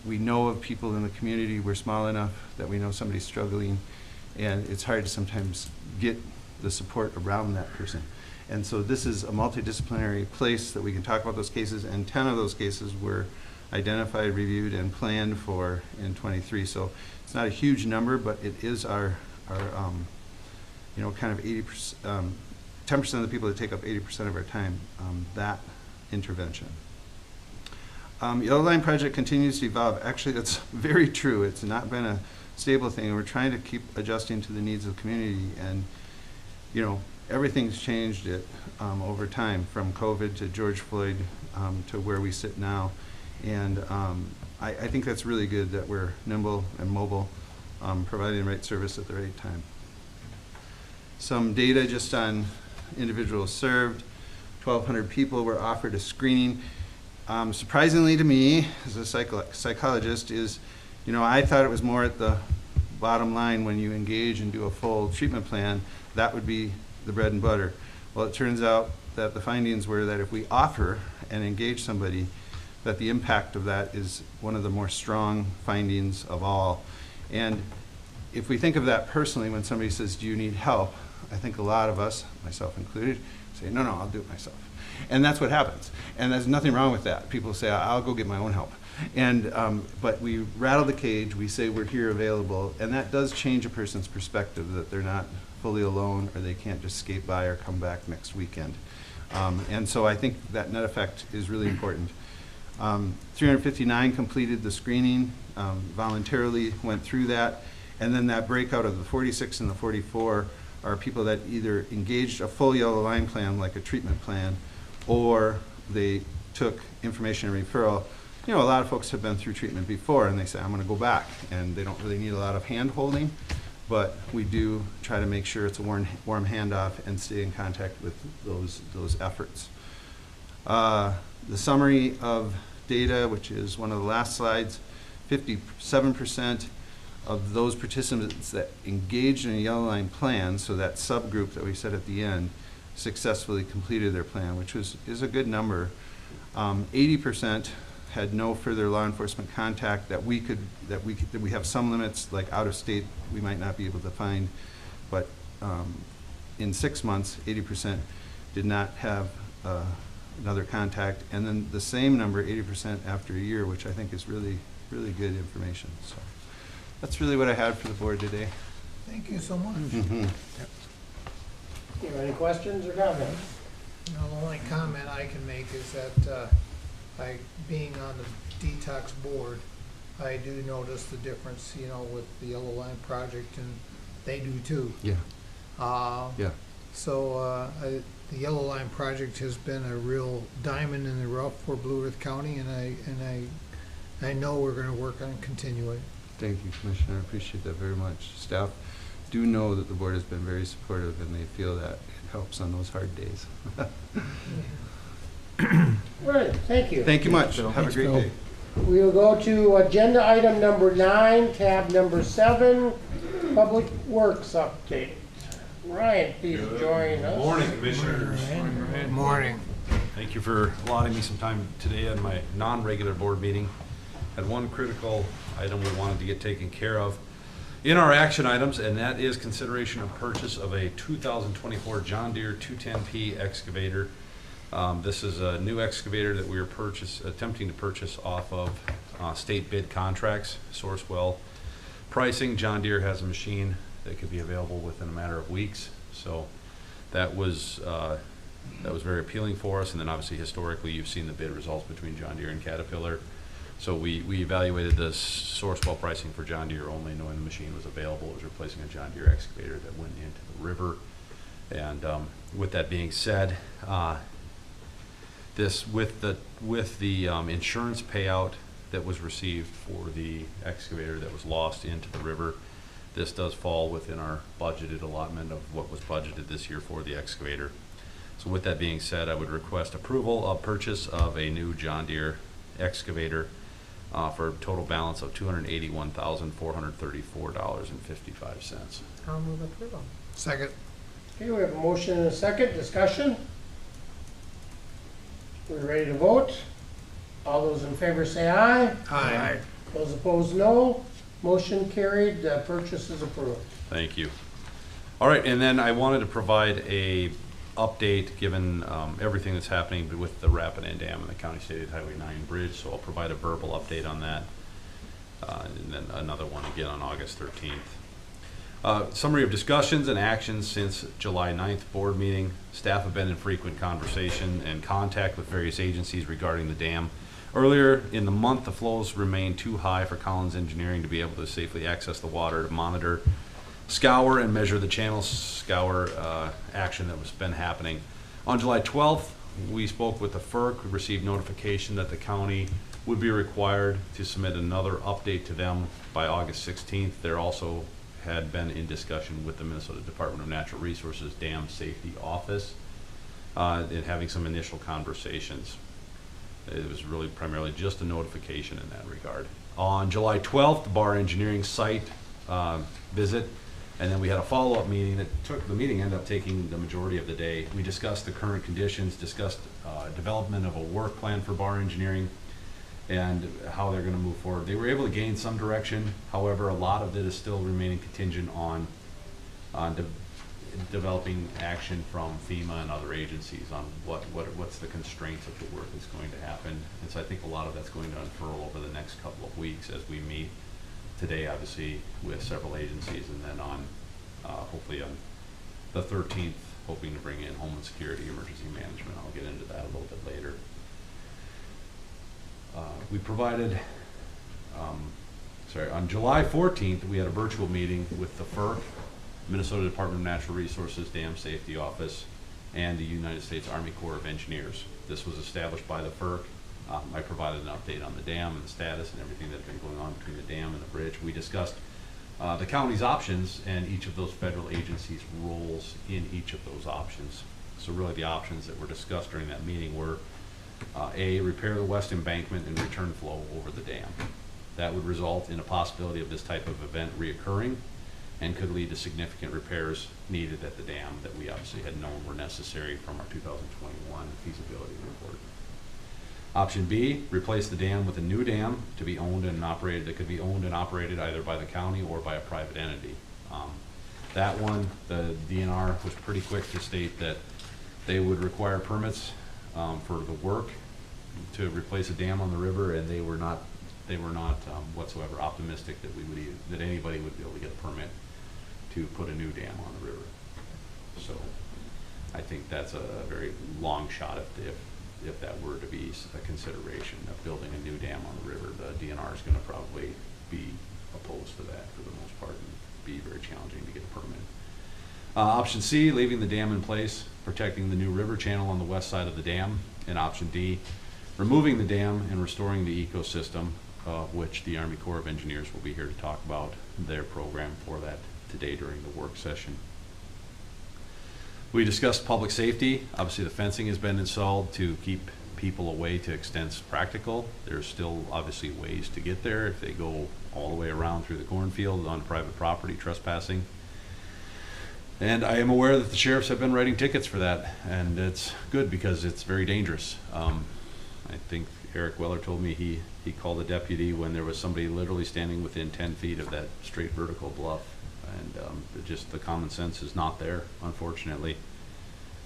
We know of people in the community, we're small enough that we know somebody's struggling, and it's hard to sometimes get the support around that person. And so this is a multidisciplinary place that we can talk about those cases, and 10 of those cases were identified, reviewed, and planned for in 23. So it's not a huge number, but it is our you know, kind of 80%, 10% of the people that take up 80% of our time, that intervention. Yellow Line Project continues to evolve. Actually, that's very true. It's not been a stable thing, and we're trying to keep adjusting to the needs of the community. And you know, everything's changed it over time, from COVID to George Floyd to where we sit now. And I think that's really good that we're nimble and mobile, providing the right service at the right time. Some data just on individuals served. 1,200 people were offered a screening. surprisingly to me, as a psychologist, is, I thought it was more at the bottom line when you engage and do a full treatment plan, that would be the bread and butter. Well, it turns out that the findings were that if we offer and engage somebody, that the impact of that is one of the more strong findings of all. And if we think of that personally, when somebody says, do you need help? I think a lot of us, myself included, say, no, I'll do it myself. And that's what happens. And there's nothing wrong with that. People say, I'll go get my own help. And, but we rattle the cage, we say we're here available, and that does change a person's perspective, that they're not fully alone, or they can't just skate by or come back next weekend. And so I think that net effect is really important. 359 completed the screening, voluntarily went through that, and then that breakout of the 46 and the 44 are people that either engaged a full yellow line plan, like a treatment plan, or they took information and referral. A lot of folks have been through treatment before, and they say, I'm going to go back, and they don't really need a lot of hand-holding, but we do try to make sure it's a warm handoff and stay in contact with those efforts. The summary of data, which is one of the last slides, 57% of those participants that engaged in a yellow line plan, so that subgroup that we said at the end, successfully completed their plan, which is a good number. 80% had no further law enforcement contact. That we have some limits, like out of state, we might not be able to find, but in 6 months, 80% did not have another contact, and then the same number, 80% after a year, which I think is really, really good information. So that's really what I had for the board today. Thank you so much. Mm-hmm. You have any questions or comments? The only comment I can make is that being on the detox board, I do notice the difference, with the Yellow Line Project, and they do too. Yeah. Yeah. So the Yellow Line Project has been a real diamond in the rough for Blue Earth County, and I know we're going to work on continuing. Thank you, Commissioner. I appreciate that very much. Staff do know that the board has been very supportive, and they feel that it helps on those hard days. Right, thank you. Thank you much. Have a great day. We will go to agenda item number 9, tab number 7, Public Works update. Ryan, please join us. Morning, Commissioners. Good morning. Thank you for allotting me some time today on my non-regular board meeting. Had one critical item we wanted to get taken care of in our action items, and that is consideration of purchase of a 2024 John Deere 210P excavator. This is a new excavator that we are attempting to purchase off of state bid contracts, Sourcewell pricing. John Deere has a machine that could be available within a matter of weeks, so that was very appealing for us. And then obviously historically you've seen the bid results between John Deere and Caterpillar, so we evaluated the Sourcewell pricing for John Deere only, knowing the machine was available. It was replacing a John Deere excavator that went into the river. And with that being said, with the insurance payout that was received for the excavator that was lost into the river, this does fall within our budgeted allotment of what was budgeted this year for the excavator. So with that being said, I would request approval of purchase of a new John Deere excavator for a total balance of $281,434.55. I'll move approval. Second. Okay, we have a motion and a second. Discussion? We're ready to vote. All those in favor say aye. Aye. Those opposed, no. Motion carried. Purchase is approved. Thank you. All right, and then I wanted to provide a update given everything that's happening with the Rapidan Dam and the County State Highway 9 bridge. So I'll provide a verbal update on that, and then another one again on August 13th. Summary of discussions and actions since July 9th board meeting. Staff have been in frequent conversation and contact with various agencies regarding the dam. Earlier in the month, the flows remained too high for Collins Engineering to be able to safely access the water to monitor, scour, and measure the channel scour action that has been happening. On July 12th, we spoke with the FERC. We received notification that the county would be required to submit another update to them by August 16th. They're also had been in discussion with the Minnesota Department of Natural Resources Dam Safety Office and having some initial conversations. It was really primarily just a notification in that regard. On July 12th, the Bar Engineering site visit, and then we had a follow-up meeting the meeting ended up taking the majority of the day. We discussed the current conditions, discussed development of a work plan for Bar Engineering, and how they're gonna move forward. They were able to gain some direction, however, a lot of it is still remaining contingent on developing action from FEMA and other agencies on what's the constraints of the work that's going to happen. And so I think a lot of that's going to unfurl over the next couple of weeks as we meet today, obviously, with several agencies, and then on, hopefully on the 13th, hoping to bring in Homeland Security, Emergency Management. I'll get into that a little bit later. We provided, on July 14th, we had a virtual meeting with the FERC, Minnesota Department of Natural Resources Dam Safety Office, and the United States Army Corps of Engineers. This was established by the FERC. I provided an update on the dam and the status and everything that's been going on between the dam and the bridge. We discussed the county's options and each of those federal agencies' roles in each of those options. So really the options that were discussed during that meeting were A, repair the west embankment and return flow over the dam. That would result in a possibility of this type of event reoccurring and could lead to significant repairs needed at the dam that we obviously had known were necessary from our 2021 feasibility report. Option B, replace the dam with a new dam to be owned and operated, that could be owned and operated either by the county or by a private entity. That one, the DNR was pretty quick to state that they would require permits for the work to replace a dam on the river, and they were not whatsoever optimistic that that anybody would be able to get a permit to put a new dam on the river. So I think that's a very long shot if that were to be a consideration of building a new dam on the river. The DNR is going to probably be opposed to that for the most part and be very challenging to get a permit. Option C, leaving the dam in place, protecting the new river channel on the west side of the dam. And option D, removing the dam and restoring the ecosystem, which the Army Corps of Engineers will be here to talk about their program for that today during the work session. We discussed public safety. Obviously the fencing has been installed to keep people away to extents practical. There's still obviously ways to get there if they go all the way around through the cornfield on private property, trespassing. And I am aware that the sheriffs have been writing tickets for that, and it's good because it's very dangerous. I think Eric Weller told me he called a deputy when there was somebody literally standing within 10 feet of that straight vertical bluff, and just the common sense is not there, unfortunately.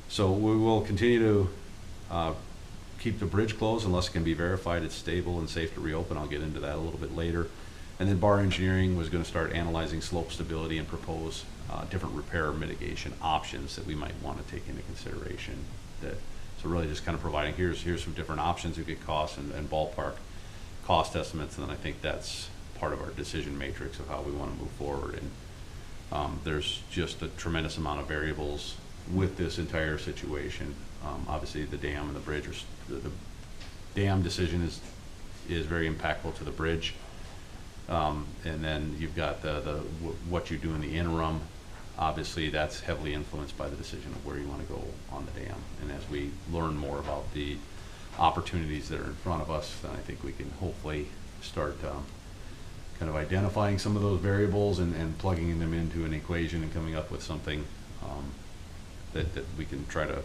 So we will continue to keep the bridge closed unless it can be verified it's stable and safe to reopen. I'll get into that a little bit later. And then Bar Engineering was going to start analyzing slope stability and propose different repair mitigation options that we might want to take into consideration. So really just kind of providing, here's some different options you get costs and ballpark cost estimates, and then I think that's part of our decision matrix of how we want to move forward. And there's just a tremendous amount of variables with this entire situation. Obviously the dam and the bridge, the dam decision is very impactful to the bridge. And then you've got what you do in the interim. Obviously that's heavily influenced by the decision of where you want to go on the dam. And as we learn more about the opportunities that are in front of us, then I think we can hopefully start kind of identifying some of those variables and plugging them into an equation and coming up with something that we can try to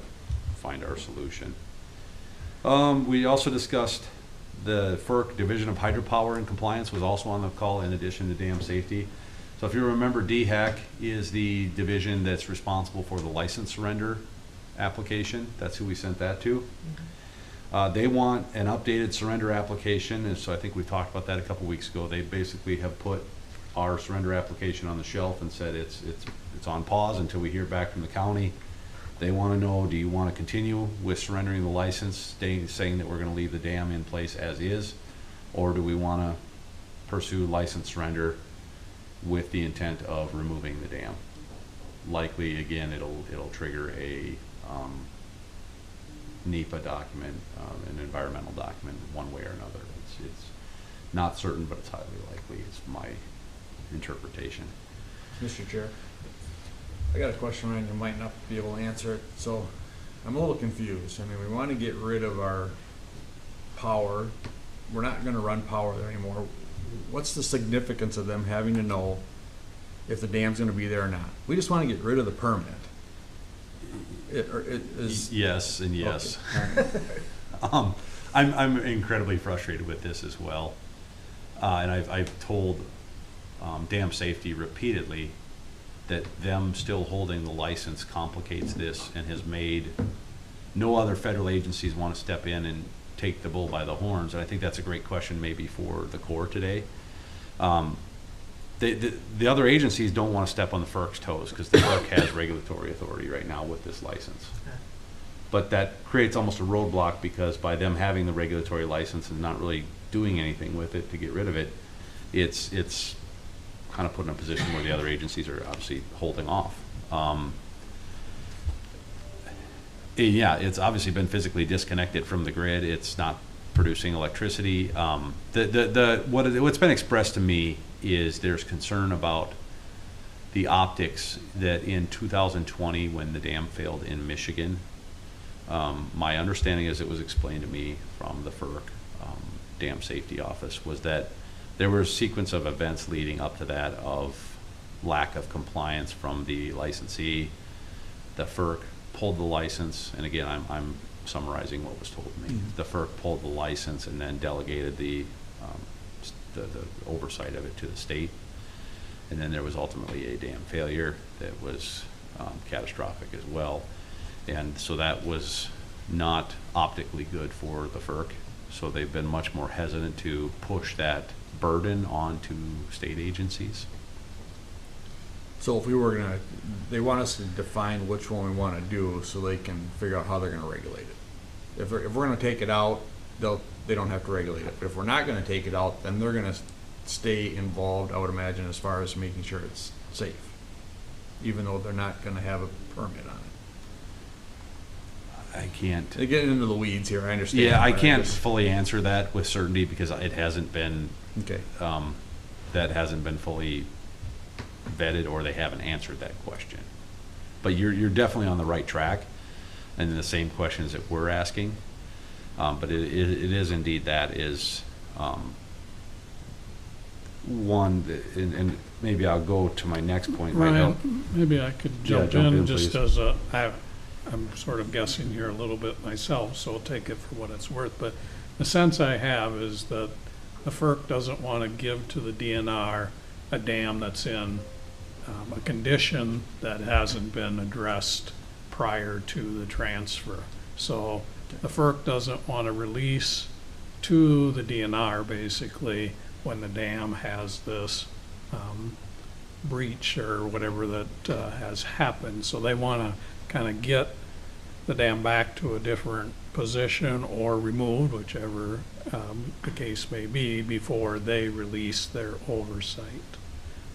find our solution. We also discussed the FERC Division of Hydropower and Compliance was also on the call in addition to dam safety. So if you remember, DHAC is the division that's responsible for the license surrender application. That's who we sent that to. They want an updated surrender application, and so I think we talked about that a couple weeks ago. They basically have put our surrender application on the shelf and said it's on pause until we hear back from the county. They want to know, do you want to continue with surrendering the license, saying that we're going to leave the dam in place as is, or do we want to pursue license surrender with the intent of removing the dam? Likely, again, it'll trigger a NEPA document, an environmental document, one way or another. It's not certain, but it's highly likely. It's my interpretation. Mr. Chair, I got a question, and you might not be able to answer it. So I'm a little confused. I mean, we want to get rid of our power, we're not gonna run power there anymore. What's the significance of them having to know if the dam's gonna be there or not? We just wanna get rid of the permit. It is. Yes and yes. Okay. I'm incredibly frustrated with this as well. And I've told Dam Safety repeatedly that them still holding the license complicates this and has made no other federal agencies want to step in and take the bull by the horns. And I think that's a great question maybe for the Corps today. The other agencies don't want to step on the FERC's toes because the FERC has regulatory authority right now with this license. But that creates almost a roadblock because by them having the regulatory license and not really doing anything with it to get rid of it, it's kind of put in a position where the other agencies are obviously holding off. Yeah, it's obviously been physically disconnected from the grid. It's not producing electricity. What's been expressed to me is there's concern about the optics that in 2020 when the dam failed in Michigan, my understanding as it was explained to me from the FERC Dam Safety Office was that there were a sequence of events leading up to that of lack of compliance from the licensee. The FERC pulled the license, and again, I'm summarizing what was told to me. The FERC pulled the license and then delegated the oversight of it to the state. And then there was ultimately a dam failure that was catastrophic as well. And so that was not optically good for the FERC. So they've been much more hesitant to push that burden onto state agencies. So if we were gonna, they want us to define which one we wanna do so they can figure out how they're gonna regulate it. If we're gonna take it out, they don't have to regulate it. But if we're not gonna take it out, then they're gonna stay involved, I would imagine, as far as making sure it's safe, even though they're not gonna have a permit on it. I can't. They're getting into the weeds here, I understand. Yeah, I but can't just- fully answer that with certainty because it hasn't been, Okay. that hasn't been fully vetted or they haven't answered that question. But you're definitely on the right track and the same questions that we're asking. But it is indeed that is one, and maybe I'll go to my next point. Ryan, maybe I could jump jump in in, just please. as I'm sort of guessing here a little bit myself, so I'll take it for what it's worth. But the sense I have is that the FERC doesn't want to give to the DNR a dam that's in a condition that hasn't been addressed prior to the transfer. So the FERC doesn't want to release to the DNR basically when the dam has this breach or whatever that has happened. So they want to kind of get the dam back to a different position or removed, whichever the case may be, before they release their oversight.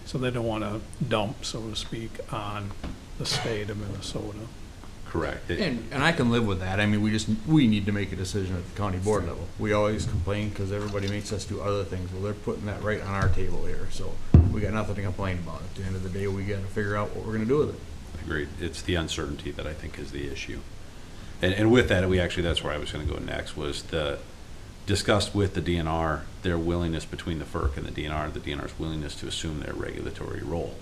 So they don't want to dump, so to speak, on the state of Minnesota. Correct. And I can live with that. I mean, we need to make a decision at the county board level. We always complain because everybody makes us do other things. Well, they're putting that right on our table here, so we got nothing to complain about. At the end of the day, we got to figure out what we're going to do with it. Agreed. It's the uncertainty that I think is the issue. And with that, that's where I was going to go next, was discussed with the DNR their willingness between the FERC and the DNR's willingness to assume their regulatory role.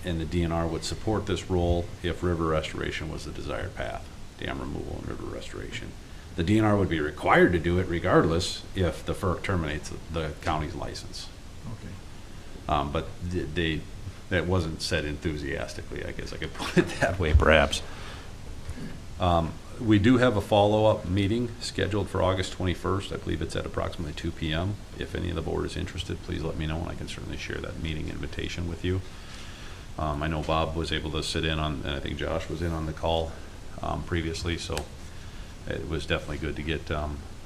And the DNR would support this role if river restoration was the desired path, dam removal and river restoration. The DNR would be required to do it regardless if the FERC terminates the county's license. Okay. But that wasn't said enthusiastically, I guess I could put it that way perhaps. We do have a follow-up meeting scheduled for August 21st. I believe it's at approximately 2 p.m. If any of the board is interested, please let me know and I can certainly share that meeting invitation with you. I know Bob was able to sit in on, and I think Josh was in on the call previously, so it was definitely good to get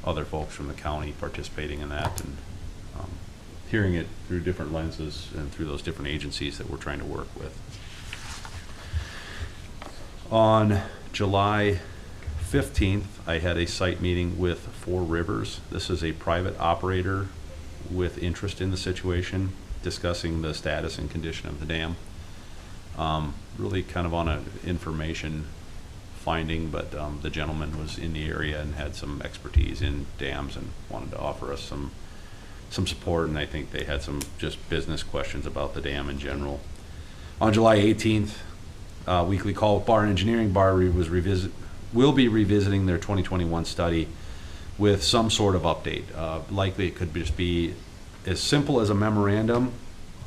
other folks from the county participating in that and hearing it through different lenses and through those different agencies that we're trying to work with. On July 15th, I had a site meeting with Four Rivers. This is a private operator with interest in the situation, discussing the status and condition of the dam. Really kind of on an information finding, but the gentleman was in the area and had some expertise in dams and wanted to offer us some support, and I think they had some just business questions about the dam in general. On July 18th, weekly call with Bar Engineering. Bar will be revisiting their 2021 study with some sort of update. Likely it could just be as simple as a memorandum.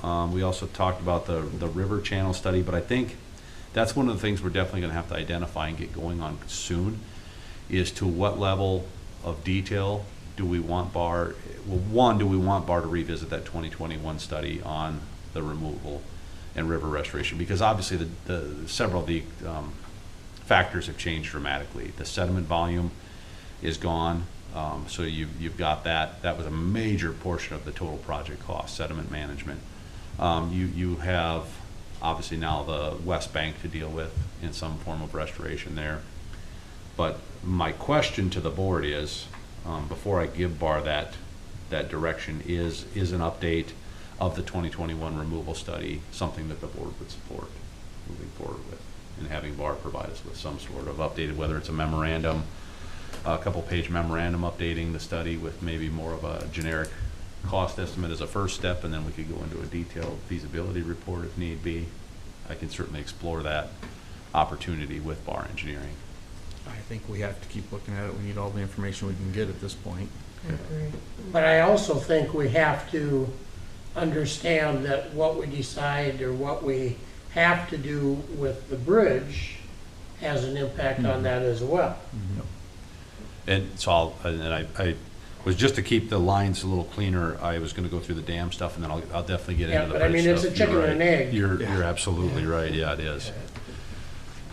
We also talked about the river channel study, but I think that's one of the things we're definitely going to have to identify and get going on soon, is to what level of detail do we want Bar, well, one, do we want Bar to revisit that 2021 study on the removal and river restoration? Because obviously several of the factors have changed dramatically. The sediment volume is gone, so you've got that. That was a major portion of the total project cost, sediment management. You have obviously now the West Bank to deal with in some form of restoration there. But my question to the board is, before I give Bar that direction, is an update of the 2021 removal study something that the board would support moving forward with, and having Bar provide us with some sort of updated, whether it's a memorandum, a couple-page memorandum updating the study with maybe more of a generic cost estimate as a first step, and then we could go into a detailed feasibility report if need be. I can certainly explore that opportunity with Bar Engineering. I think we have to keep looking at it. We need all the information we can get at this point. But I also think we have to understand that what we decide or what we have to do with the bridge has an impact on that as well. And so I was, just to keep the lines a little cleaner, I was going to go through the dam stuff, and then I'll definitely get into the but I bridge mean, it's stuff. a chicken You're and right. egg. You're absolutely right. Yeah, it is.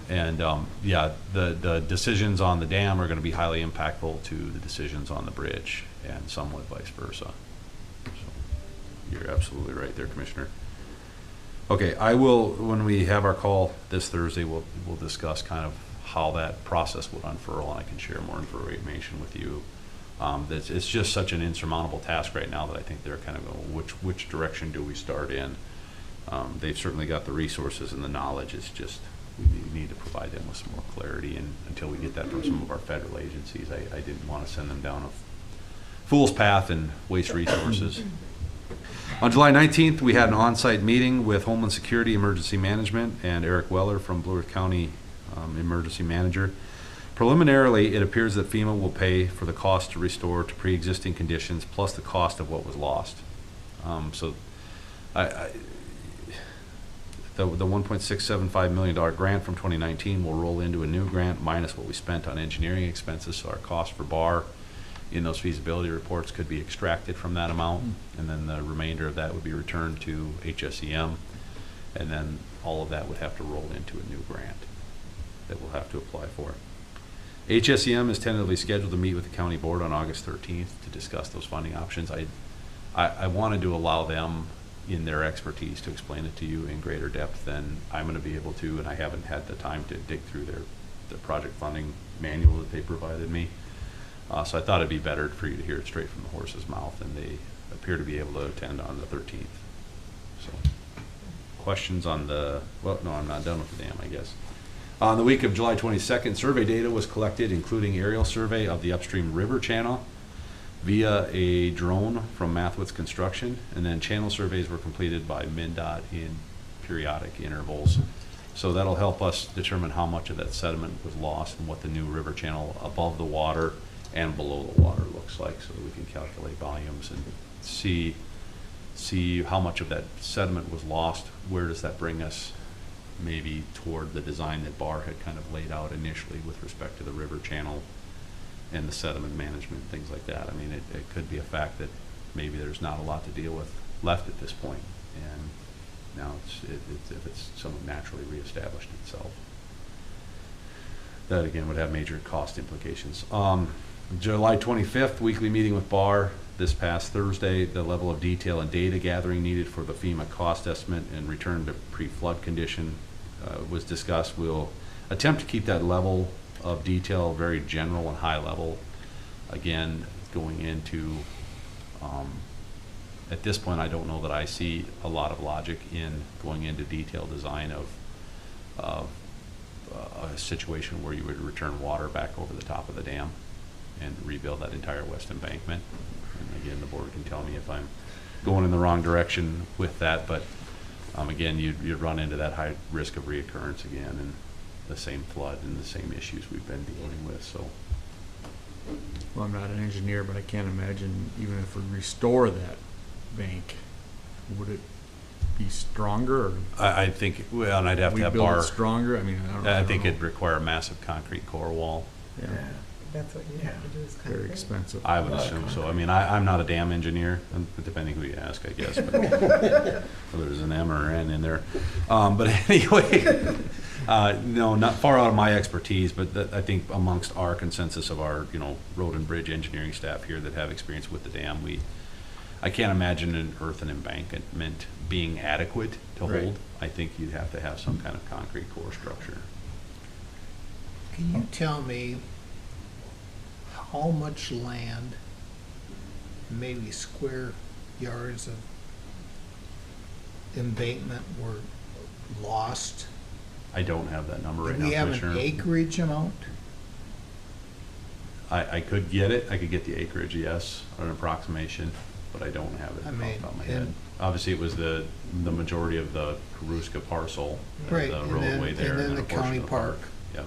And yeah, the decisions on the dam are going to be highly impactful to the decisions on the bridge, and somewhat vice versa. So you're absolutely right there, Commissioner. Okay, I will, when we have our call this Thursday, we'll discuss kind of how that process would unfurl, and I can share more information with you. It's just such an insurmountable task right now that I think they're kind of going, which direction do we start in? They've certainly got the resources and the knowledge. It's just we need to provide them with some more clarity, and until we get that from some of our federal agencies, I didn't want to send them down a fool's path and waste resources. On July 19th, we had an on-site meeting with Homeland Security Emergency Management and Eric Weller from Blue Earth County Emergency Manager. Preliminarily, it appears that FEMA will pay for the cost to restore to pre-existing conditions plus the cost of what was lost. So the $1.675 million grant from 2019 will roll into a new grant minus what we spent on engineering expenses, so our cost for Bar in those feasibility reports could be extracted from that amount, and then the remainder of that would be returned to HSEM, and then all of that would have to roll into a new grant that we'll have to apply for. HSEM is tentatively scheduled to meet with the county board on August 13th to discuss those funding options. I wanted to allow them in their expertise to explain it to you in greater depth than I'm going to be able to, and I haven't had the time to dig through their project funding manual that they provided me. So I thought it'd be better for you to hear it straight from the horse's mouth, and they appear to be able to attend on the 13th. So, questions on the, well, no, I'm not done with the dam, I guess. On the week of July 22nd, survey data was collected, including aerial survey of the upstream river channel via a drone from Mathwitz Construction, and then channel surveys were completed by MnDOT in periodic intervals. So that'll help us determine how much of that sediment was lost and what the new river channel above the water and below the water looks like, so that we can calculate volumes and see how much of that sediment was lost. Where does that bring us maybe toward the design that Bar had kind of laid out initially with respect to the river channel and the sediment management, things like that. I mean, it could be a fact that maybe there's not a lot to deal with left at this point, and now if it's somewhat naturally reestablished itself. That again would have major cost implications. July 25th, weekly meeting with Bar this past Thursday. The level of detail and data gathering needed for the FEMA cost estimate and return to pre-flood condition was discussed. We'll attempt to keep that level of detail very general and high level. Again, going into, at this point, I don't know that I see a lot of logic in going into detailed design of a situation where you would return water back over the top of the dam and rebuild that entire west embankment. And again, the board can tell me if I'm going in the wrong direction with that, but again, you'd run into that high risk of reoccurrence again and the same flood and the same issues we've been dealing with, so. Well, I'm not an engineer, but I can't imagine even if we restore that bank, would it be stronger or I think, well, and I'd have to we have build it bar, stronger? I mean, I think know. it'd require a massive concrete core wall. Yeah, That's what you have to do is very concrete. expensive. I would assume so. I mean, I'm not a dam engineer, depending who you ask, I guess. But whether there's an M or an N in there. But anyway, no, not far out of my expertise, but that, I think amongst our consensus of our, road and bridge engineering staff here that have experience with the dam, I can't imagine an earthen embankment being adequate to Right. hold. I think you'd have to have some kind of concrete core structure. Can you tell me how much land, maybe square yards of embankment were lost? I don't have that number right Do now, we have an Commissioner. acreage amount? I could get it. I could get the acreage, yes, or an approximation, but I don't have it I off the mean, top of my and- head. Obviously, it was the majority of the Karuska parcel, Right, the and roadway then- there. and then a the portion county of the park. Yep.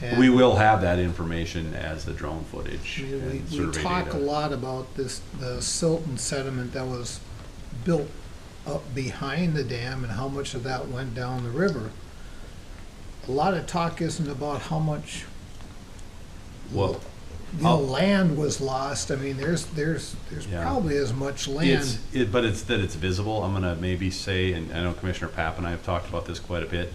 And We will have that information as the drone footage We, and we survey talk data. a lot about this, the silt and sediment that was built up behind the dam and how much of that went down the river. A lot of talk isn't about how much Well, land was lost. I mean, there's Yeah. probably as much land. but it's that it's visible. I'm gonna maybe say, and I know Commissioner Papp and I have talked about this quite a bit.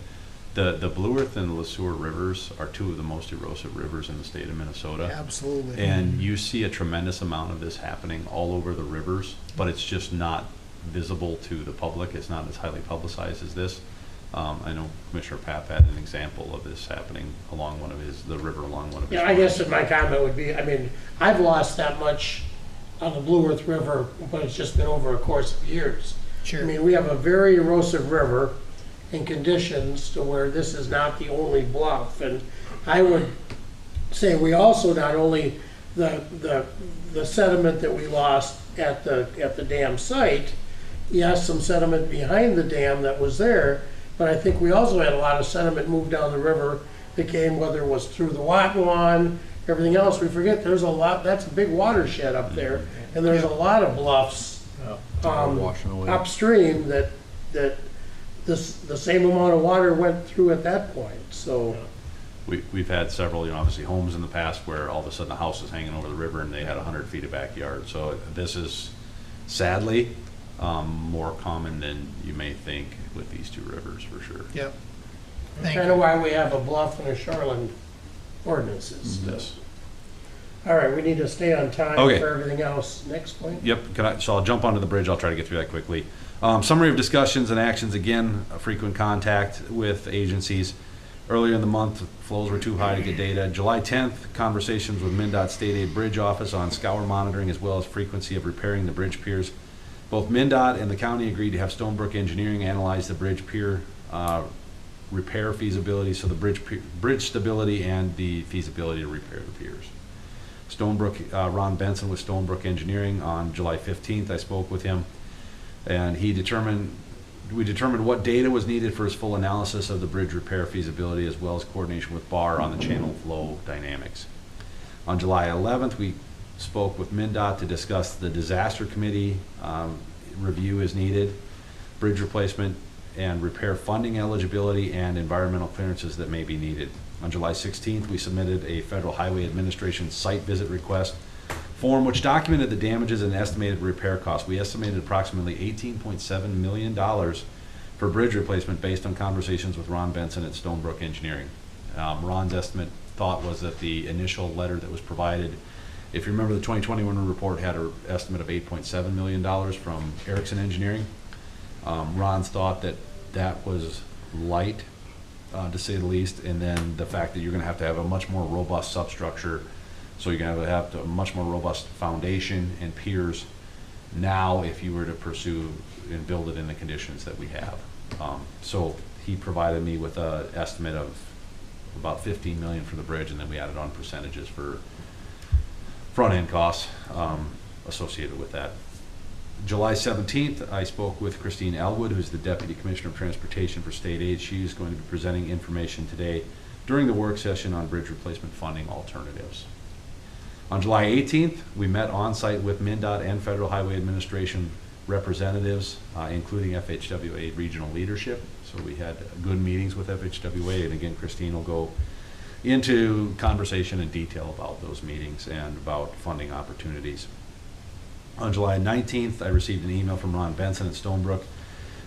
The Blue Earth and Le Sueur rivers are two of the most erosive rivers in the state of Minnesota. Absolutely. And you see a tremendous amount of this happening all over the rivers, but it's just not visible to the public. It's not as highly publicized as this. I know Commissioner Papp had an example of this happening along the river along one of his. Yeah, I guess that my comment would be, I mean, I've lost that much on the Blue Earth River, but it's just been over a course of years. Sure. I mean, we have a very erosive river in conditions to where this is not the only bluff. And I would say we also, not only the sediment that we lost at the dam site, yes, some sediment behind the dam that was there, but I think we also had a lot of sediment moved down the river that came, whether it was through the Watuan, everything else. We forget there's a lot, that's a big watershed up there, and there's a lot of bluffs Washing away. upstream that the same amount of water went through at that point, so. We've had several, obviously homes in the past where all of a sudden the house is hanging over the river and they had 100 feet of backyard. So this is sadly more common than you may think with these two rivers, for sure. Yep. Thank Kind of you. why we have a bluff and a shoreline ordinances. Yes. All right, we need to stay on time Okay. for everything else. Next point. Yep, so I'll jump onto the bridge, I'll try to get through that quickly. Summary of discussions and actions, again, a frequent contact with agencies. Earlier in the month, flows were too high to get data. July 10th, conversations with MnDOT State Aid Bridge Office on scour monitoring as well as frequency of repairing the bridge piers. Both MnDOT and the county agreed to have Stonebrook Engineering analyze the bridge pier repair feasibility, so the bridge stability and the feasibility to repair the piers. Stonebrook, Ron Benson with Stonebrook Engineering on July 15th, I spoke with him, and we determined what data was needed for his full analysis of the bridge repair feasibility as well as coordination with BAR on the channel flow dynamics. On July 11th, we spoke with MnDOT to discuss the disaster committee review is needed, bridge replacement and repair funding eligibility, and environmental clearances that may be needed. On July 16th, we submitted a Federal Highway Administration site visit request form which documented the damages and estimated repair costs. We estimated approximately $18.7 million for bridge replacement based on conversations with Ron Benson at Stonebrook Engineering. Ron's estimate thought was that the initial letter that was provided, if you remember, the 2021 report had an estimate of $8.7 million from Erickson Engineering. Ron's thought that that was light, to say the least, and then the fact that you're going to have a much more robust substructure, so you're going to have a much more robust foundation and piers now if you were to pursue and build it in the conditions that we have. So he provided me with a estimate of about 15 million for the bridge, and then we added on percentages for front-end costs associated with that. July 17th, I spoke with Christine Elwood, who's the Deputy Commissioner of Transportation for State Aid. She is going to be presenting information today during the work session on bridge replacement funding alternatives. On July 18th, we met on-site with MnDOT and Federal Highway Administration representatives, including FHWA regional leadership. So we had good meetings with FHWA, and again, Christine will go into conversation and detail about those meetings and about funding opportunities. On July 19th, I received an email from Ron Benson at Stonebrook,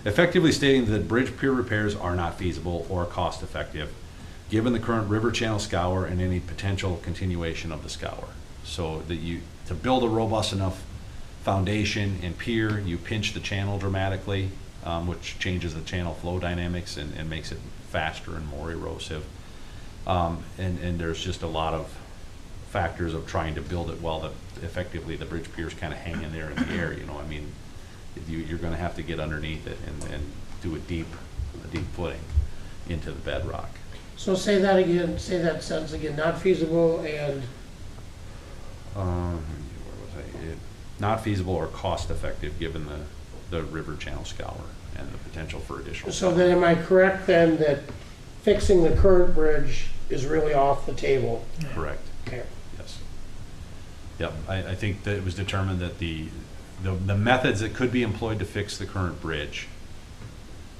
effectively stating that bridge pier repairs are not feasible or cost-effective, given the current river channel scour and any potential continuation of the scour. So that to build a robust enough foundation and pier, you pinch the channel dramatically, which changes the channel flow dynamics and makes it faster and more erosive. And there's just a lot of factors of trying to build it while effectively the bridge piers kind of hang in there in the air. You know, I mean, you're going to have to get underneath it and do a deep footing into the bedrock. So say that again, say that sentence again, not feasible and, Where was I? Not feasible or cost effective given the river channel scour and the potential for additional. so then am I correct then that fixing the current bridge is really off the table? Correct. Okay. Yes. Yep, I think that it was determined that the methods that could be employed to fix the current bridge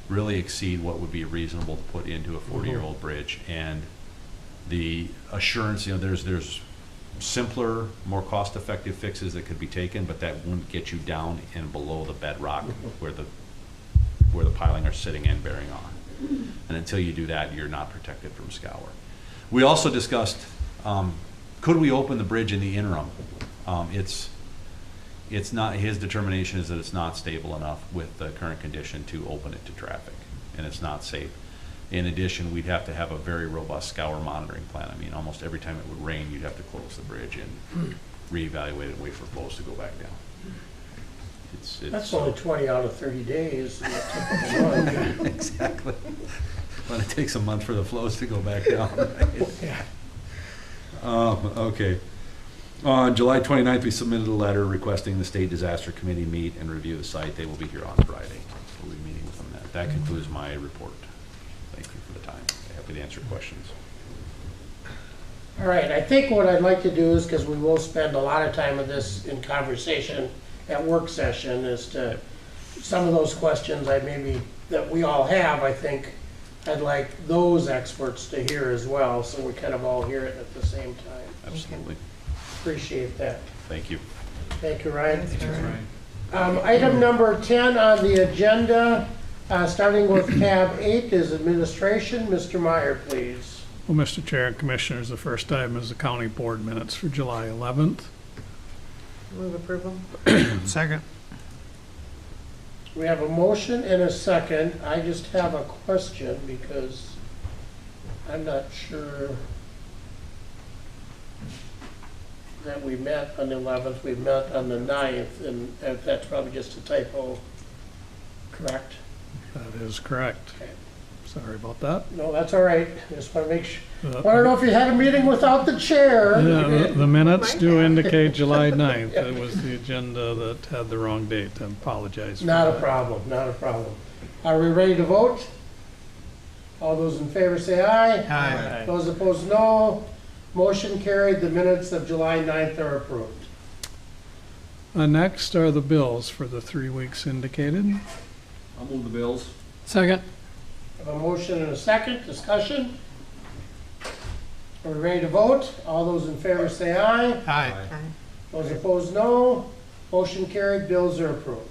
really exceed what would be reasonable to put into a 40-year-old bridge. And the assurance, you know, there's simpler, more cost-effective fixes that could be taken, but that wouldn't get you down and below the bedrock where the piling are sitting and bearing on. And until you do that, you're not protected from scour. We also discussed, could we open the bridge in the interim? It's not, his determination is that it's not stable enough with the current condition to open it to traffic, and it's not safe. In addition, we'd have to have a very robust scour monitoring plan. I mean, almost every time it would rain, you'd have to close the bridge and reevaluate it and wait for flows to go back down. That's only 20 out of 30 days. in a typical month. Exactly. But it takes a month for the flows to go back down, right? Yeah. Okay. On July 29th, we submitted a letter requesting the State Disaster Committee meet and review the site. They will be here on Friday. We'll be meeting with them then. That concludes my report. Thank you for the time. Happy to answer questions. All right, I think what I'd like to do is, because we will spend a lot of time of this in conversation at work session, is to, some of those questions that we all have, I think, I'd like those experts to hear as well, so we kind of all hear it at the same time. Absolutely. Appreciate that. Thank you. Thank you, Ryan. Item number 10 on the agenda, starting with tab 8, is administration. Mr. Meyer, please. Well, Mr. Chair and Commissioners, the first item is the county board minutes for July 11th. Move approval? Second. We have a motion and a second. I just have a question because I'm not sure that we met on the 11th, we met on the 9th, and that's probably just a typo, correct? That is correct. Okay. Sorry about that. No, that's all right. Just want to make sure. I don't know if you had a meeting without the chair. Yeah, the minutes do indicate July 9th. It was the agenda that had the wrong date. I apologize for Not a that. problem, not a problem. Are we ready to vote? All those in favor say aye. Aye. Those opposed, no. Motion carried. The minutes of July 9th are approved. Next are the bills for the 3 weeks indicated. I'll move the bills. Second. Have a motion and a second. Discussion? Are we ready to vote? All those in favor say aye. Aye. Those opposed, no. Motion carried. Bills are approved.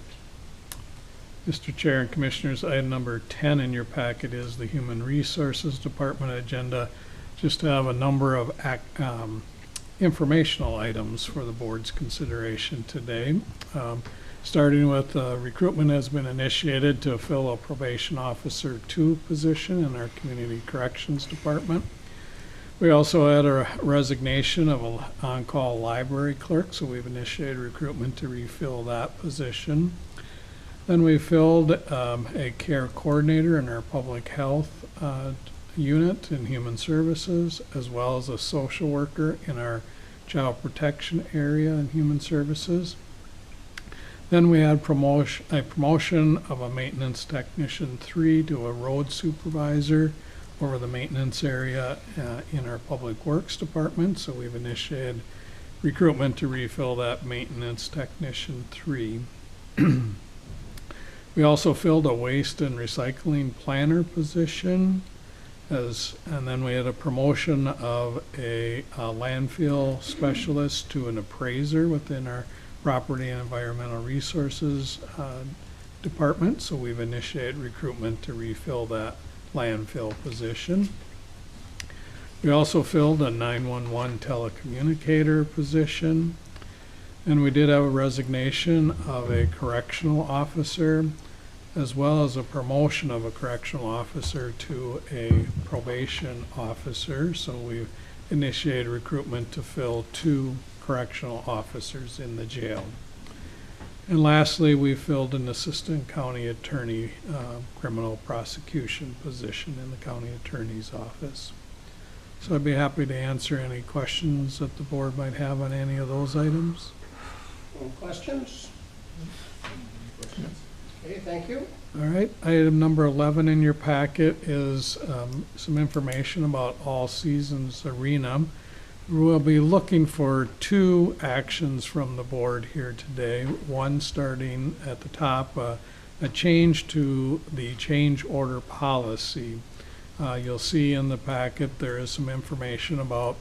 Mr. Chair and Commissioners, item number 10 in your packet is the Human Resources Department agenda. Just to have a number of informational items for the board's consideration today. Starting with recruitment has been initiated to fill a probation officer 2 position in our Community Corrections Department. We also had a resignation of an on-call library clerk, so we've initiated recruitment to refill that position. Then we filled a care coordinator in our public health unit in human services, as well as a social worker in our child protection area in human services. Then we had a promotion of a maintenance technician 3 to a road supervisor over the maintenance area in our public works department. So we've initiated recruitment to refill that maintenance technician 3. We also filled a waste and recycling planner position, and then we had a promotion of a landfill specialist to an appraiser within our property and environmental resources department. So we've initiated recruitment to refill that landfill position. We also filled a 911 telecommunicator position. And we did have a resignation of a correctional officer, as well as a promotion of a correctional officer to a probation officer. So we initiated recruitment to fill 2 correctional officers in the jail. And lastly, we filled an assistant county attorney criminal prosecution position in the county attorney's office. So I'd be happy to answer any questions that the board might have on any of those items. Any questions? Okay, thank you. All right, item number 11 in your packet is some information about All Seasons Arena. We'll be looking for 2 actions from the board here today. One, starting at the top, a change to the change order policy. You'll see in the packet there is some information about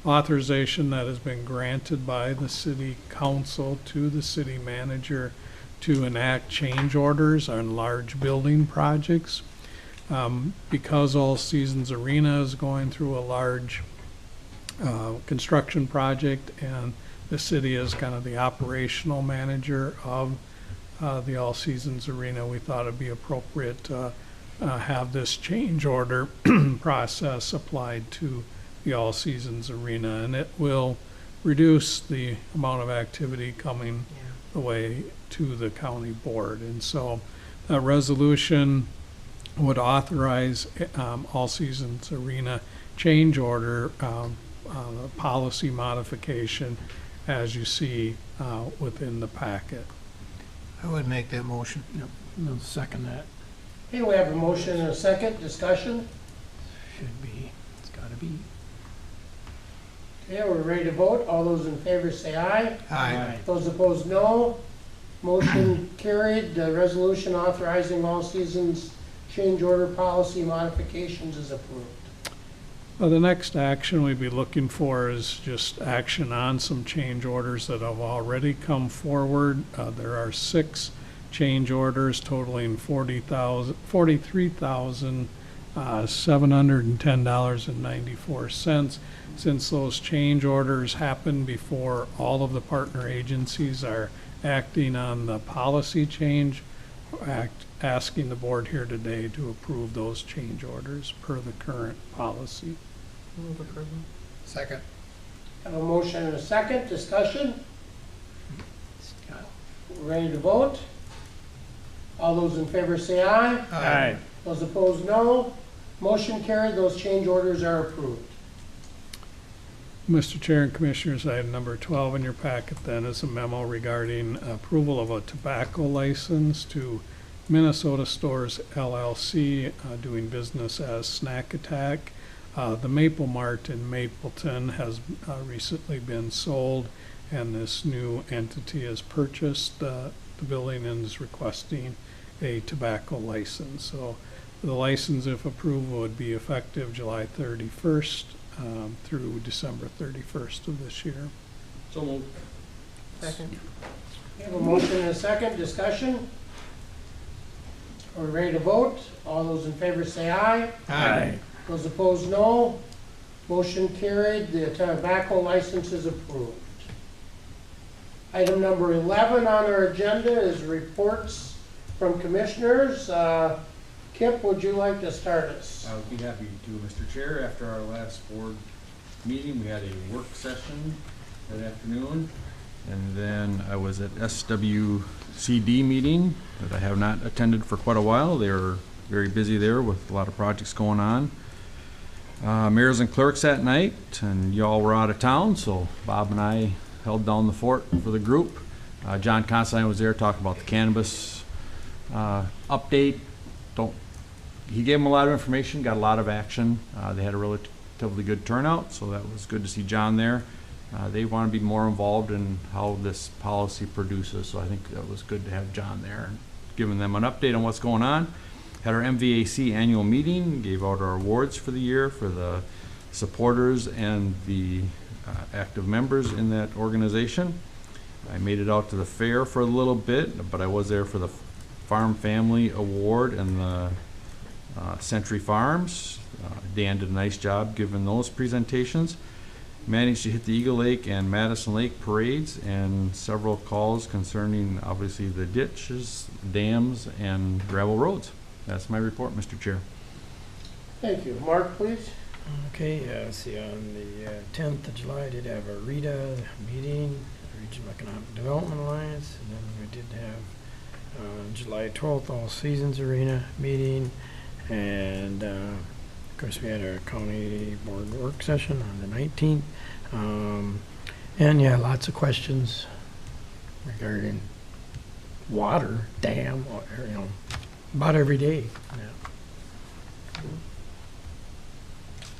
authorization that has been granted by the city council to the city manager to enact change orders on large building projects. Because All Seasons Arena is going through a large construction project, and the city is kind of the operational manager of the All Seasons Arena, we thought it'd be appropriate to have this change order process applied to the All Seasons Arena, and it will reduce the amount of activity coming the way to the county board. And so a resolution would authorize All Seasons Arena change order policy modification as you see within the packet. I would make that motion. Yep, I'll second that. Okay, we have a motion and a second. Discussion? Should be, it's gotta be. Okay, we're ready to vote. All those in favor say aye. Aye. Those opposed, no. Motion carried. The resolution authorizing All Seasons change order policy modifications is approved. Well, the next action we'd be looking for is just action on some change orders that have already come forward. There are 6 change orders totaling $43,710.94. Since those change orders happen before all of the partner agencies are acting on the policy change, asking the board here today to approve those change orders per the current policy. Second. Have a motion and a second. Discussion? Ready to vote? All those in favor say aye. Aye. Those opposed, no. Motion carried. Those change orders are approved. Mr. Chair and Commissioners, item number 12 in your packet then is a memo regarding approval of a tobacco license to Minnesota Stores LLC, doing business as Snack Attack. The Maple Mart in Mapleton has recently been sold, and this new entity has purchased the building and is requesting a tobacco license. So the license, if approved, would be effective July 31st through December 31st of this year. So moved. Second. We have a motion and a second. Discussion? Are we ready to vote? All those in favor say aye. Aye. Those opposed, no. Motion carried. The tobacco license is approved. Item number 11 on our agenda is reports from commissioners. Kip, would you like to start us? I would be happy to, Mr. Chair. After our last board meeting, we had a work session that afternoon. And then I was at SW CD meeting that I have not attended for quite a while. They were very busy there with a lot of projects going on. Mayors and clerks that night, and y'all were out of town, so Bob and I held down the fort for the group. John Considine was there talking about the cannabis update. He gave them a lot of information, got a lot of action. They had a relatively good turnout, so that was good to see John there. They want to be more involved in how this policy produces, so I think that was good to have John there, giving them an update on what's going on. Had our MVAC annual meeting, gave out our awards for the year for the supporters and the active members in that organization. I made it out to the fair for a little bit, but I was there for the Farm Family Award and the Century Farms. Dan did a nice job giving those presentations. Managed to hit the Eagle Lake and Madison Lake parades, and several calls concerning obviously the ditches, dams, and gravel roads. That's my report, Mr. Chair. Thank you. Mark, please. Okay, see, on the 10th of July, I did have a RETA meeting, Regional Economic Development Alliance, and then we did have July 12th, All Seasons Arena meeting, and of course we had our county board work session on the 19th, and yeah, lots of questions regarding water, dam, or, you know, about every day. Yeah.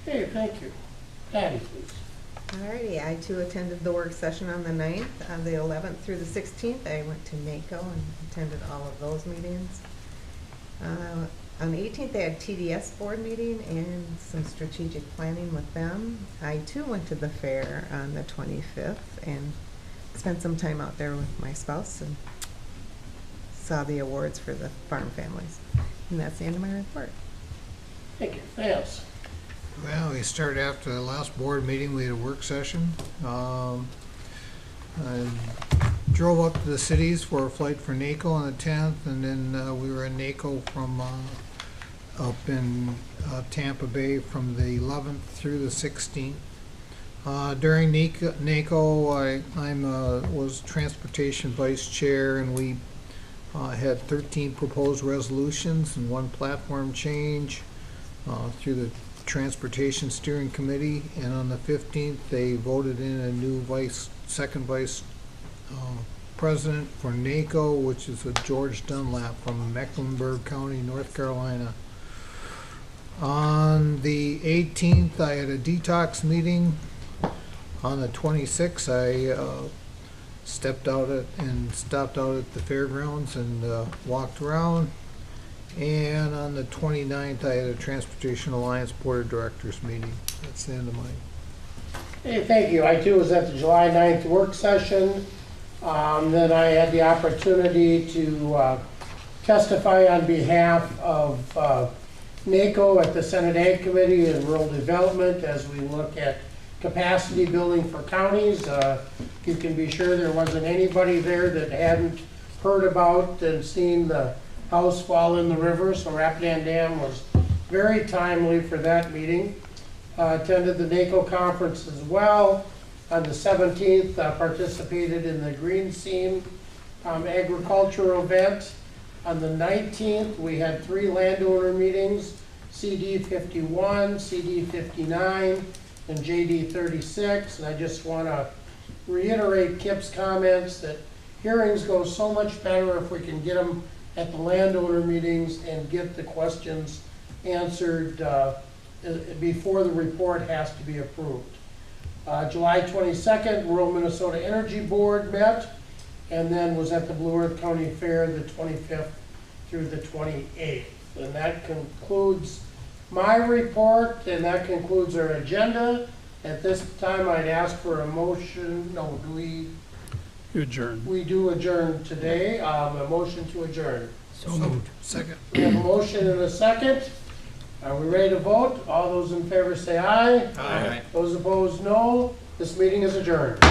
Okay, thank you. Patty, please. Alrighty, I too attended the work session on the 9th, on the 11th through the 16th. I went to NACO and attended all of those meetings. On the 18th, they had TDS board meeting and some strategic planning with them. I too went to the fair on the 25th and spent some time out there with my spouse and saw the awards for the farm families. And that's the end of my report. Thank you. Vance. Well, we started after the last board meeting, we had a work session. I drove up to the cities for a flight for NACO on the 10th, and then we were in NACO from up in Tampa Bay from the 11th through the 16th. During NACO, I was transportation vice chair, and we had 13 proposed resolutions and 1 platform change through the Transportation Steering Committee, and on the 15th they voted in a new second vice president for NACO, which is a George Dunlap from Mecklenburg County, North Carolina. On the 18th I had a detox meeting. On the 26th I stopped out at the fairgrounds and walked around. And on the 29th, I had a Transportation Alliance Board of Directors meeting. That's the end of mine. Hey, thank you. I too was at the July 9th work session. Then I had the opportunity to testify on behalf of NACO at the Senate Ag Committee and Rural Development as we look at capacity building for counties. You can be sure there wasn't anybody there that hadn't heard about and seen the house fall in the river, so Rapidan Dam was very timely for that meeting. Attended the NACO conference as well. On the 17th, participated in the Green Scene agricultural event. On the 19th, we had 3 landowner meetings, CD 51, CD 59, and JD 36. And I just want to reiterate Kip's comments that hearings go so much better if we can get them at the landowner meetings and get the questions answered before the report has to be approved. July 22nd, Rural Minnesota Energy Board met and then was at the Blue Earth County Fair the 25th through the 28th. And that concludes my report, and that concludes our agenda. At this time, I'd ask for a motion. No, do we? Adjourn. We do adjourn today. A motion to adjourn. So moved. Second. We have a motion and a second. Are we ready to vote? All those in favor say aye. Aye. Those opposed, no. This meeting is adjourned.